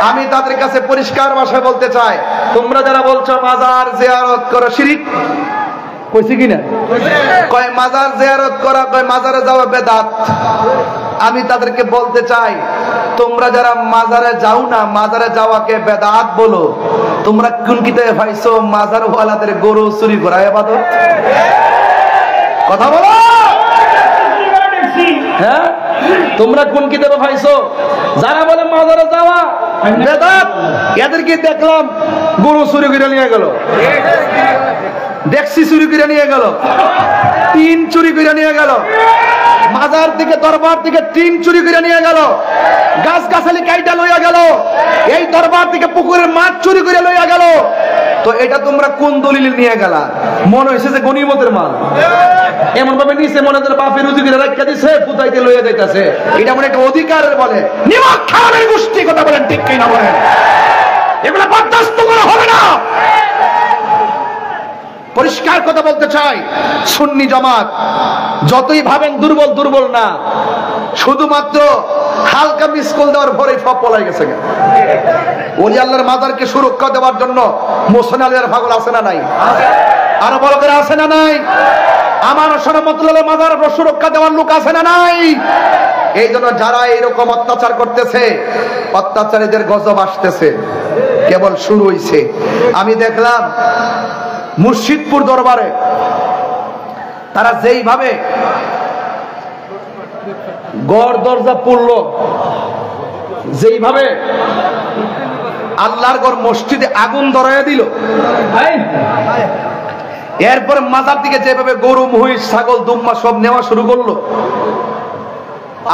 আমি তাদের কাছে পরিষ্কার ভাষায় বলতে চাই, তোমরা যারা বলছো মাজার জিয়ারত করা শিরক, কইছি কিনা? কয় মাজার জিয়ারত করা, কয় মাজারে যাওয়া বেদাত। আমি তাদেরকে বলতে চাই, তোমরা যারা মাজারে যাও না, মাজারে যাওয়াকে বেদাত বলো, তোমরা কোন কিতাবে পাইছো মাজার ওয়ালাদের গরু চুরি করা ইবাদত? কথা বলো, হ্যাঁ? তোমরা কোন কিতাবে পাইছো যারা বলে মাজারে যাওয়া বেদাত? এদেরকে দেখলাম গরু চুরি করে নিয়ে গেল, ডেক্সি চুরি করে নিয়ে গেল, টিন চুরি করে নিয়ে গেল, মাজার থেকে দরবার থেকে টিন চুরি করে নিয়ে গেল, গাছ গাছালি কাইটা লইয়া গেল, এই দরবার থেকে পুকুরের মাছ চুরি করে লইয়া গেল। তো এটা তোমরা কোন দলিল নিয়ে গেলা? মনে হয়েছে যে গনিমতের মাল, এমন ভাবে নিচে মনে হয় বাপের উদিকে রাখা দিছে, পুতাইতে লইয়া যাইতাছে, এটা মনে একটা অধিকারের বলে। নিমক খাওয়ানোর গোষ্ঠী, কথা বলেন ঠিক কিনা বলেন? এগুলা বরদাস্ত করা হবে না। পরিষ্কার কথা বলতে চাই, সুন্নি জামাত যতই ভাবেন দুর্বল না, শুধুমাত্র হালকা মিসকল দেওয়ার পরে সব পলাই গেছে। ওলি আল্লাহর মাজারকে সুরক্ষা দেওয়ার জন্য মোহসেন আলীর পাগল আছে না নাই? আরো বড় করে আছে না নাই? আমার সরমতুল্লাহ মাজার সুরক্ষা দেওয়ার লোক আছে না নাই? এই জন্য যারা এইরকম অত্যাচার করতেছে, অত্যাচারীদের গজব আসতেছে, কেবল শুরু হইছে। আমি দেখলাম মুর্শিদপুর দরবারে তারা যেইভাবে গড় দরজা পড়ল, যেইভাবে আল্লাহর ঘর মসজিদে আগুন ধরাইয়া দিল, এরপরে মাজার দিকে যেভাবে গরু মহিষ ছাগল দুম্বা সব নেওয়া শুরু করলো,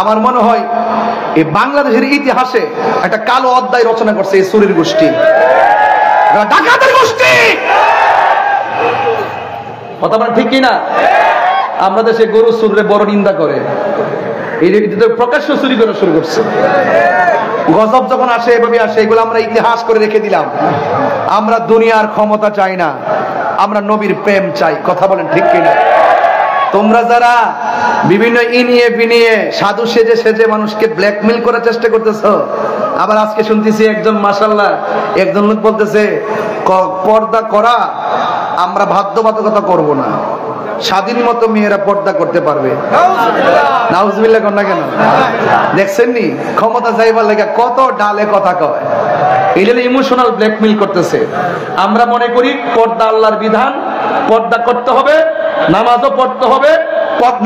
আমার মনে হয় এই বাংলাদেশের ইতিহাসে একটা কালো অধ্যায় রচনা করছে এই চুরির গোষ্ঠী, ডাকাতের গোষ্ঠী। কথা বলেন ঠিক কিনা? আমরা দেশে গরু চুরে বড় নিন্দা করে, এই প্রকাশ্য চুরি করা শুরু করছে। গজব যখন আসে এভাবে আসে, এগুলো আমরা ইতিহাস করে রেখে দিলাম। আমরা দুনিয়ার ক্ষমতা চাই না, আমরা নবীর প্রেম চাই। কথা বলেন ঠিক কিনা? তোমরা যারা বিভিন্ন ইনিয়ে বিনিয়ে সাধু সেজে সেজে মানুষকে ব্ল্যাকমেল করার চেষ্টা করতেছো, আবার আজকে শুনতেছি একজন মাশাআল্লাহ একজন লোক বলতেছে পর্দা করা আমরা বাধ্যবাধকতা করব না, স্বাধীন মতো মেয়েরা পর্দা করতে পারবে। নাউজুবিল্লাহ কন্যা কেন? দেখছেন নি ক্ষমতা চাইবার লাগা কত ডালে কথা কয়। এই জন্য ইমোশনাল ব্ল্যাকমেল করতেছে। আমরা মনে করি পর্দা আল্লাহর বিধান, পর্দা করতে হবে, নামাজও পড়তে হবে।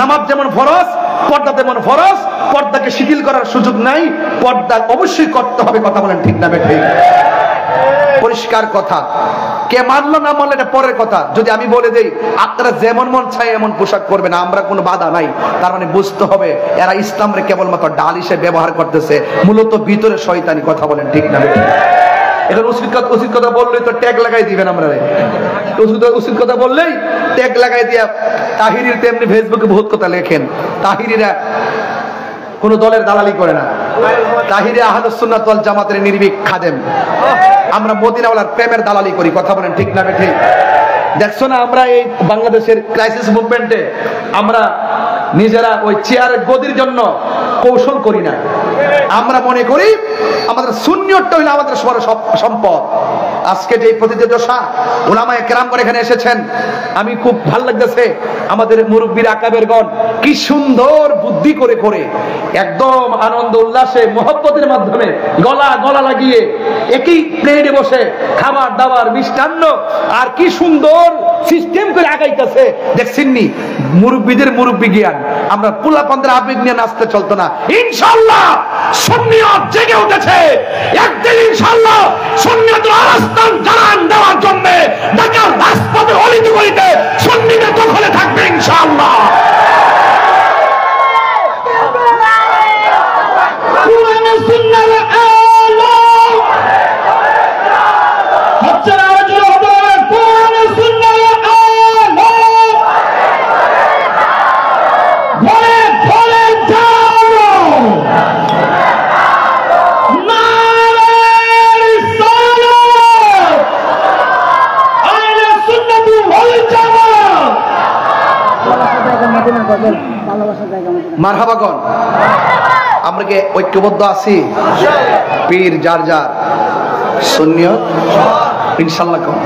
নামাজ যেমন ফরজ, পর্দা তেমন ফরজ, পর্দাকে শিথিল করার সুযোগ নাই, পর্দা অবশ্যই করতে হবে। কথা বলেন ঠিক না ঠিক? পরিষ্কার কথা। কে মানলো না মানলো এটা পরের কথা। যদি আমি বলে দেই আপনারা যেমন মন চাই এমন পোশাক করবেন, আমরা কোনো বাধা নাই, তার মানে বুঝতে হবে এরা ইসলামরে কেবলমাত্র ডাল হিসেবে ব্যবহার করতেছে, মূলত ভিতরে শয়তানি। কথা বলেন ঠিক না? এখন উচিত কথা বললেই তো ট্যাগ লাগাই দিবেন। আমরা উচিত কথা বললেই ট্যাগ লাগাই দিয়া তাহিরির তেমনি ফেসবুকে বহুত কথা লেখেন। তাহিরিরা কোন দলের দালালি করে না, তাহিরে আহলুস সুন্নাত ওয়াল জামাতের নির্ভীক খাদেম। আমরা মদিনাওয়ালার প্রেমের দালালি করি। কথা বলেন ঠিক না ঠিক? দেখছো না আমরা এই বাংলাদেশের ক্রাইসিস মুভমেন্টে আমরা নিজেরা ওই চেয়ারের গদির জন্য কৌশল করি না। আমরা মনে করি আমাদের সুন্নিয়তটা হইলো আমাদের সবার সম্পদ। আজকে যে প্রতিযোগিতা উলামায়ে কেরাম করে এখানে এসেছেন, আমি খুব ভালো লাগতেছে। আমাদের মুরব্বীর আকাবেরগণ কি সুন্দর বুদ্ধি করে করে একদম আনন্দ উল্লাসে মহব্বতের মাধ্যমে গলা গলা লাগিয়ে একই প্লেটে বসে খাবার দাবার মিষ্টান্ন আর কি সুন্দর সিস্টেম করে আগাইতেছে। দেখছেননি মুরব্বীদের মুরব্বী জ্ঞান। আমরা পোলাপানদের আবেগ নিয়ে নাচতে চলতো না। ইনশাআল্লাহ সুন্নিয়ত জেগে উঠেছে। একদিন ইনশাআল্লাহ সুন্নিয়তের আস্থান জানান দেওয়ার জন্য ঢাকার রাজপথে অলিতে গলিতে সুন্নিদের দখলে থাকবে ইনশাআল্লাহ। কোরআন সুন্নাহ আলো হচ্ছে আলোচনা হবে। কোরআন সুন্নাহ আলো ঘরে ঘরে যাও নারে সালাত আহলে সুন্নাত ওয়াল জামাত। মারহাবাগণ, আমরা কি ঐক্যবদ্ধ আছি? পীর যার যার, সুন্নিয়ত ইনশাআল্লাহ কোন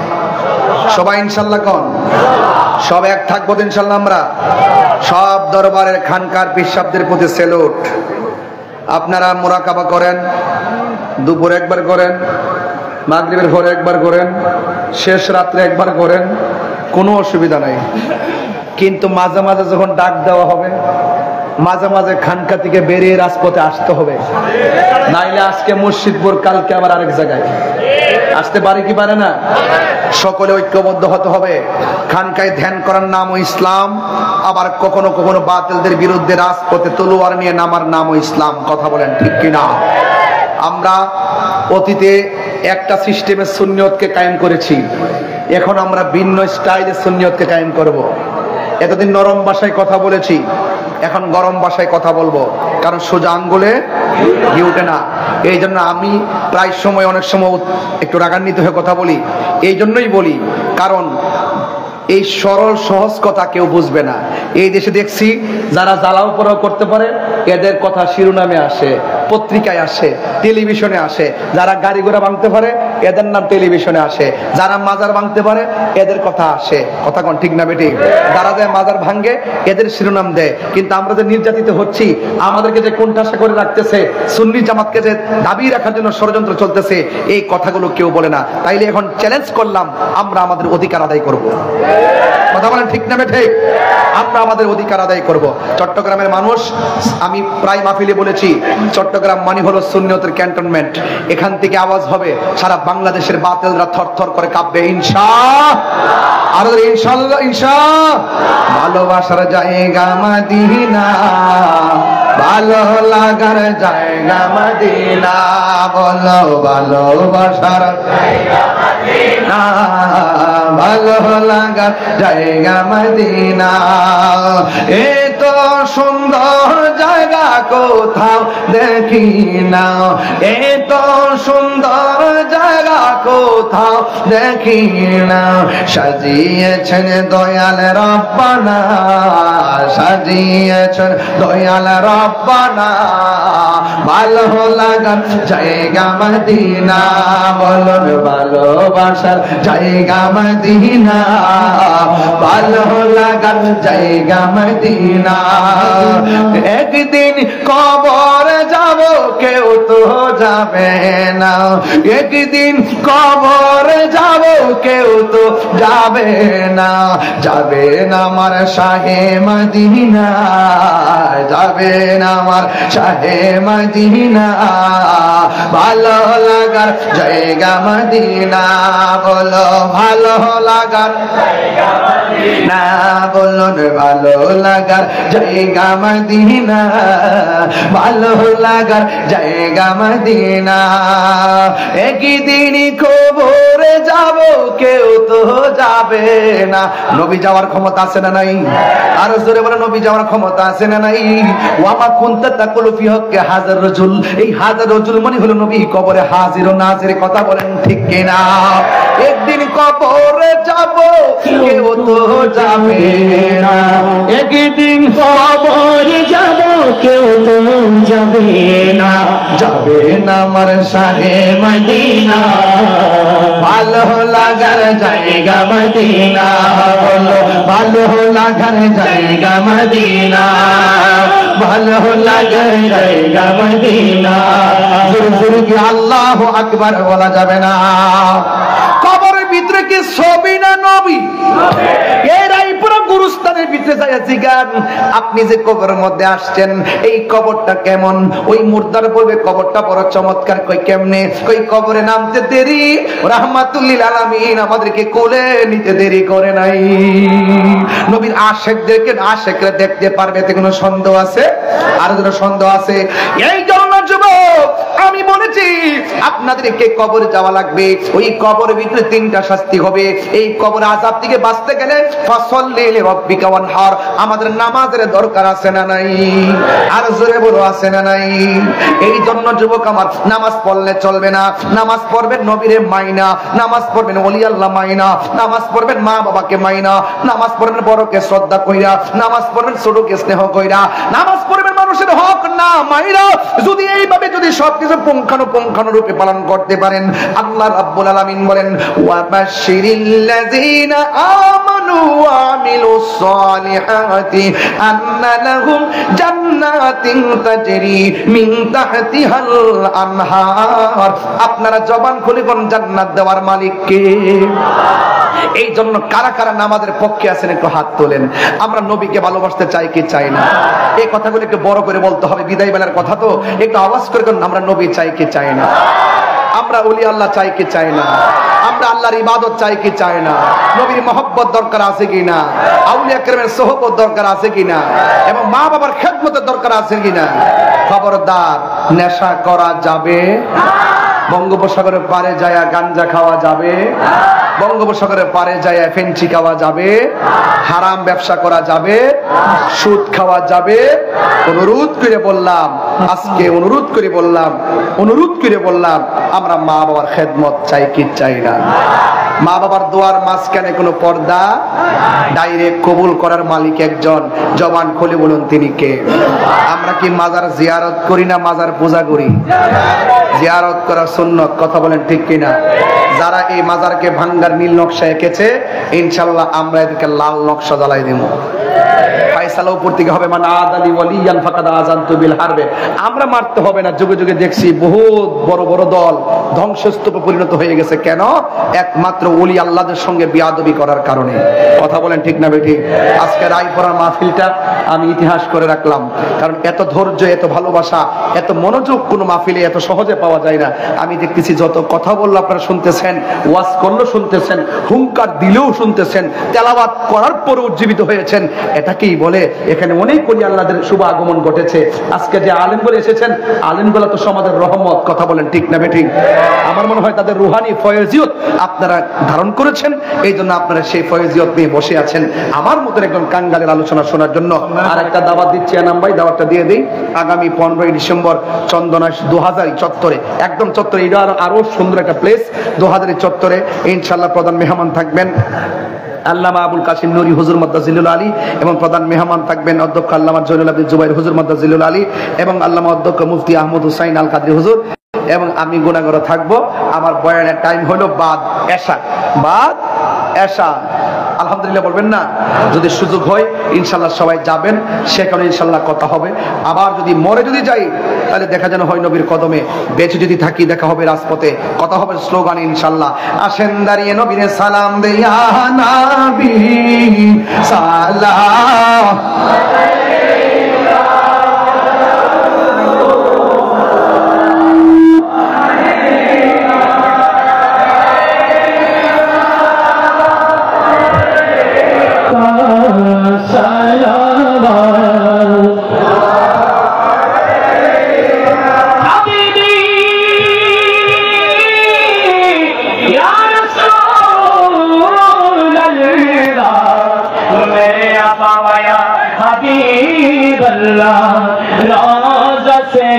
সবাই ইনশাআল্লাহ কোন সব এক থাকবো ইনশাআল্লাহ। আমরা সব দরবারের খানকার পীর সাহেবদের প্রতি স্যালুট। আপনারা মুরাকাবা করেন, দুপুরে একবার করেন, মাগরিবের পরে একবার করেন, শেষ রাত্রে একবার করেন, কোনো অসুবিধা নাই। কিন্তু মাঝে মাঝে যখন ডাক দেওয়া হবে, মাঝে মাঝে খানকা থেকে বেরিয়ে রাজপথে আসতে হবে। নাইলে আজকে মসজিদপুর, কালকে আবার আরেক জায়গায় আসতে পারে কি পারে না? সকলে ঐক্যবদ্ধ হতে হবে। খানকায় ধ্যান করার নামও ইসলাম, আবার কখনো কখনো বাতিলদের বিরুদ্ধে রাজপথে তলোয়ার নিয়ে নামার নামও ইসলাম। কথা বলেন ঠিক কিনা? আমরা অতীতে একটা সিস্টেমের সুন্নিয়তকে কায়েম করেছি, এখন আমরা ভিন্ন স্টাইলের সুন্নিয়তকে কায়েম করব। এতদিন নরম ভাষায় কথা বলেছি, এখন গরম ভাষায় কথা বলবো, কারণ সোজা আঙ্গুলে ঘি উঠে না। এই জন্য আমি প্রায় সময় অনেক সময় একটু রাগান্বিত হয়ে কথা বলি। এই জন্যই বলি কারণ এই সরল সহজ কথা কেউ বুঝবে না। এই দেশে দেখছি যারা জ্বালাও পোড়াও করতে পারে এদের কথা শিরোনামে আসে, পত্রিকায় আসে, টেলিভিশনে আসে। যারা গাড়ি ঘোড়া ভাঙতে পারে এদের নাম টেলিভিশনে আসে, যারা মাজার ভাঙতে পারে এদের কথা আসে। কথা কোন ঠিক না বেটি? যারা যায় মাজার ভাঙে এদের শিরোনাম দেয়। কিন্তু আমরা যে নির্যাতিত হচ্ছি, আমাদেরকে যে কোণঠাসা করে রাখতেছে, সুন্নি জামাতকে যে দাবি রাখার জন্য ষড়যন্ত্র চলতেছে, এই কথাগুলো কেউ বলে না। তাইলে এখন চ্যালেঞ্জ করলাম, আমরা আমাদের অধিকার আদায় করব। কথা বলেন ঠিক না ঠিক? আমরা আমাদের অধিকার আদায় করব। চট্টগ্রামের মানুষ, আমি প্রায় মাহফিলে বলেছি, চট্টগ্রাম মানে হলো সুন্নিয়তের ক্যান্টনমেন্ট। এখান থেকে আওয়াজ হবে সারা বাংলাদেশের বাতিলরা থরথর করে কাঁপবে ইনশাআল্লাহ। আর ইনশাআল্লাহ ইনশাআল্লাহ। ভালোবাসার জায়গা মদিনা, ভালো লাগার জায়গা মদিনা, বলো ভালোবাসার জায়গা মদিনা, ভালো লাগার জায়গা মদিনা। এ তো সুন্দর জায়গা কোথাও দেখি না, এ তো সুন্দর জায়গা কোথাও দেখি না। সাজিয়েছেন দয়াল রব্বানা, সাজিয়েছেন দয়াল রব্বানা, ভালো লাগার জায়গা মদিনা, বলুন ভালোবাসার জায়গা মদিনা, ভালো লাগার জায়গা মদিনা। একদিন কবর যাব কেউ তো যাবে না, একদিন কবর যাব কেউ তো যাবে না, যাবে না আমার শাহে মদিনা, যাবে না আমার শাহে মদিনা, ভালো লাগার জায়গা মদিনা, বলো ভালো লাগার জায়গা মদিনা, বলুন ভালো লাগার জায়গা মদিনা, ভালো লাগার জায়গা মদিনা। একদিন কবরে যাব কেউ তো যাবে না। নবী যাওয়ার ক্ষমতা আছে না নাই? আর জোরে বলে নবী যাওয়ার ক্ষমতা আছে না নাই? ওয়ামা কুনতা তাকুলু ফি হক্কে হাজার রাজুল, এই হাজার রাজুল মানে হলো নবী কবরে হাজির ও নাজির, কথা বলেন ঠিক কিনা? একদিন কবরে যাব কেউ তো যাবে না, একদিন কবরে যাব কেউ তো যাবে না, যাবে না আমার শাহে মদিনা, ভালো লাগার জায়গা মদিনা, বলো ভালো লাগার জায়গা মদিনা, ভালো লাগার জায়গা মদিনা। জোরে জোরে কি আল্লাহু আকবার বলা যাবে না? কবরের ভিতরে কি ছবি না নবী? এরাই পুরো গুরুস্থানের ভিতরে যাইয়াছি গান। আপনি যে কবরের মধ্যে আসছেন, এই কবরটা কেমন? ওই মুর্দার বলবে কবরটা বড় চমৎকার। কই কেমনে? কই কবরে নামতে দেরি, রাহমাতুল্লিল আলামিন আমাদেরকে কোলে নিতে দেরি করে নাই। নবীর আশিকদেরকে আশিকরা দেখতে পারবে, এতে কোনো সন্দেহ আছে? আর কোনো সন্দেহ আছে? এই জন্য যুবক আমি বলেছি আপনাদেরকে কবরে যাওয়া লাগবে। ওই কবরের ভিতরে তিনটা শাস্তি হবে। এই কবর আযাব থেকে বাঁচতে গেলে ফাসাল্লি লিরাব্বিকা ওয়ানহার, আমাদের নামাজের দরকার আছে না নাই? আর জোরে বলো আছে না নাই? এই জন্য যুবক আমার নামাজ পড়লে চলবে না। নামাজ পড়বেন নবীরে মাইনা, নামাজ পড়বেন ওলি আল্লাহ মাইনা, নামাজ পড়বেন মা বাবাকে মাইনা, নামাজ পড়বেন বড়কে শ্রদ্ধা কইরা, নামাজ পড়বেন ছোটকে স্নেহ কইরা, নামাজ পড়বেন মানুষের হক না মাইরা। যদি এইভাবে যদি সবকিছু পুঙ্খানু রূপে পালন করতে পারেন, আল্লাহ রাব্বুল আলামিন বলেন ওয়া বাশশিরিল্লাযীনা আমানু ওয়া আমিলুস সালিহাতি আন্না লাহুম জান্নাতিন তাজরি মিন তাহতিহাল আনহার। আপনারা জবান খুলে কোন জান্নাত দেওয়ার মালিক কে? এই জন্য কারা কারা নামাজের পক্ষে আছেন একটু হাত তোলেন। আমরা নবীকে ভালোবাসতে চাই কি চাই না? এই কথাগুলো একটু বড় করে বলতে হবে, বিদায় বেলার কথা তো, একটু আওয়াজ করে আমরা নবী চাই কি চাই না? আমরা ওলি আল্লাহ চাই কি চাই না? আমরা আল্লাহর ইবাদত চাই কি চাই না? নবীর মহব্বত দরকার আছে কিনা? আউলিয়া কেরামের সোহবত দরকার আছে কিনা? এবং মা বাবার খেদমতের দরকার আছে কিনা? খবরদার, নেশা করা যাবে? বঙ্গোপসাগরের পারে যায় গাঞ্জা খাওয়া যাবে? বঙ্গোপসাগরের পারে যায় ফেন্সি খাওয়া যাবে? হারাম ব্যবসা করা যাবে? সুদ খাওয়া যাবে? অনুরোধ করে বললাম, আজকে অনুরোধ করে বললাম আমরা মা বাবার খেদমত চাই কি চাই না? মা বাবার দোয়ার মাঝখানে কোনো পর্দা? ডাইরেক্ট কবুল করার মালিক একজন, জবান খুলে বলুন তিনি কে? আমরা কি মাজার জিয়ারত করি না মাজার পূজা করি? জিয়ারত করা সুন্নত, কথা বলেন ঠিক কিনা? যারা এই মাজারকে ভাঙ্গার নীল নকশা এঁকেছে, ইনশাল্লাহ আমরা এদেরকে লাল নকশা জ্বালাই দেব। ফয়সালা উপর থেকে হবে, মান আদালি ওয়ালিয়ান ফাকাদ আযানতু বিল হারবে। আমরা মারতে হবে না। যুগে যুগে দেখছি বহুত বড় বড় দল ধ্বংসস্তূপে পরিণত হয়ে গেছে। কেন? একমাত্র ওলি আল্লাহদের সঙ্গে বিয়াদবি করার কারণে। কথা বলেন ঠিক না বেঠিক? আজকে রায়পুরার মাহফিলটা আমি ইতিহাস করে রাখলাম, কারণ এত ধৈর্য, এত ভালোবাসা, এত মনোযোগ কোনো মাহফিলে এত সহজে পাওয়া যায় না। আমি দেখতেছি যত কথা বললো আপনারা শুনতেছেন, ওয়াজ করলো শুনতেছেন, হুঙ্কার দিলেও শুনতেছেন, তেলাওয়াত করার পরে উজ্জীবিত হয়েছেন। এটাকেই বলে এখানে অনেক ওলি আল্লাহদের শুভ আগমন ঘটেছে। আজকে যে আলেম বলে এসেছেন, আলেমগুলো তো সমাজের রহমত। কথা বলেন ঠিক না বেঠিক? আমার মনে হয় তাদের রুহানি ফয়জিয়ত আপনারা ধারণ করেছেন, এই জন্য আপনারা সেই ফয়জিয়ত নিয়ে বসে আছেন আমার মতন একজন কাঙ্গালের আলোচনা শোনার জন্য। আর একটা দাওয়াত দিচ্ছি আনাম ভাই, দাওয়াতটা দিয়ে দিই। আগামী 15ই ডিসেম্বর চন্দনা 2000 চত্বরে, একদম চত্বরে, এটা আরো সুন্দর একটা প্লেস, 2000 চত্বরে ইনশাআল্লাহ প্রধান মেহমান থাকবেন আল্লামা আবুল কাসিম নুরি হুজুর মাদ্দাজিলুল আলী, এবং প্রধান মেহমান থাকবেন অধ্যক্ষ আল্লামা জয়নুল আবদিন জুবাইর হুজুর মাদ্দাজিলুল আলী, এবং আল্লামা অধ্যক্ষ মুফতি আহমদ হুসাইন আল কাদরি হুজুর, এবং আমি গুনাহগার থাকবো। আমার বয়ানের টাইম হলো বাদ এশা। বাদ এশা আলহামদুলিল্লাহ বলবেন না? যদি সুযোগ হয় ইনশাল্লাহ সবাই যাবেন, সেখানে ইনশাল্লাহ কথা হবে। আবার যদি মরে যদি যাই তাহলে দেখা যেন হয় নবীর কদমে, বেঁচে যদি থাকি দেখা হবে রাজপথে, কথা হবে স্লোগান ইনশাল্লাহ। আসেন দাঁড়িয়ে নবীরে সালাম দেয়া নবী সালাম रोज़ा से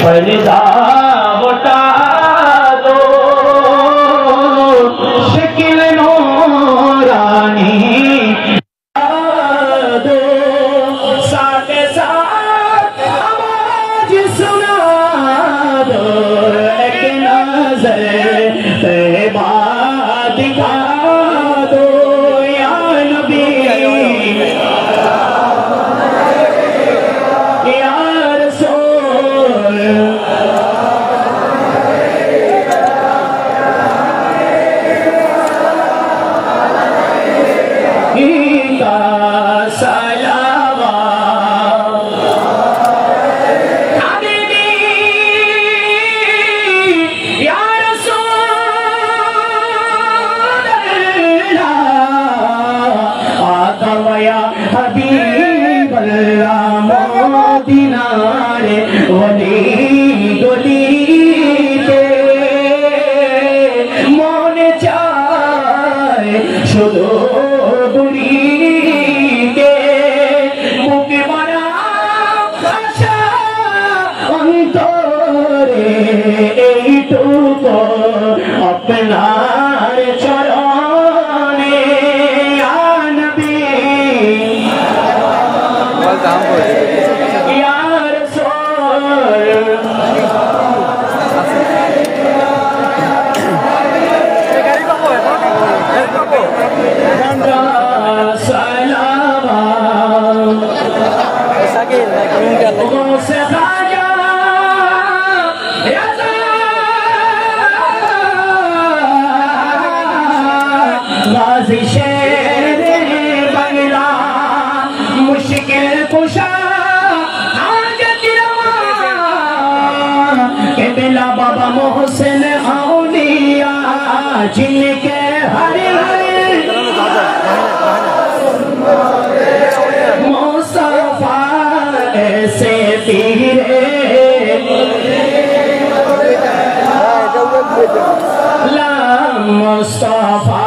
पर्दा उठा दो, शकील नूरानी दो, साथ साथ आवाज सुना दो, एक नजर तैबा दिखा दो या नबी अपनार चरणे या नबी या रसूल मुश्किल कुशा हाजत रवा के बिला बाबा मोहसिन औलिया जिनके हर मुस्तफा ऐसे पीरे ला मुस्तफा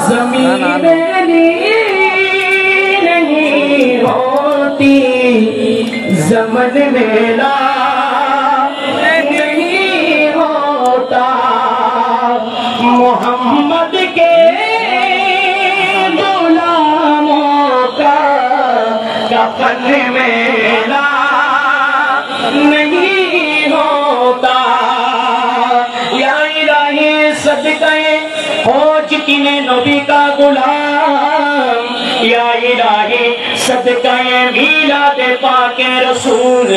ज़मीन में नहीं होती, ज़मन में ला नहीं होता, मोहम्मद के गुलामों का कफन में ला नहीं होता। या इलाही सदक़े या इलाही सदका मीलाद पाक रसूल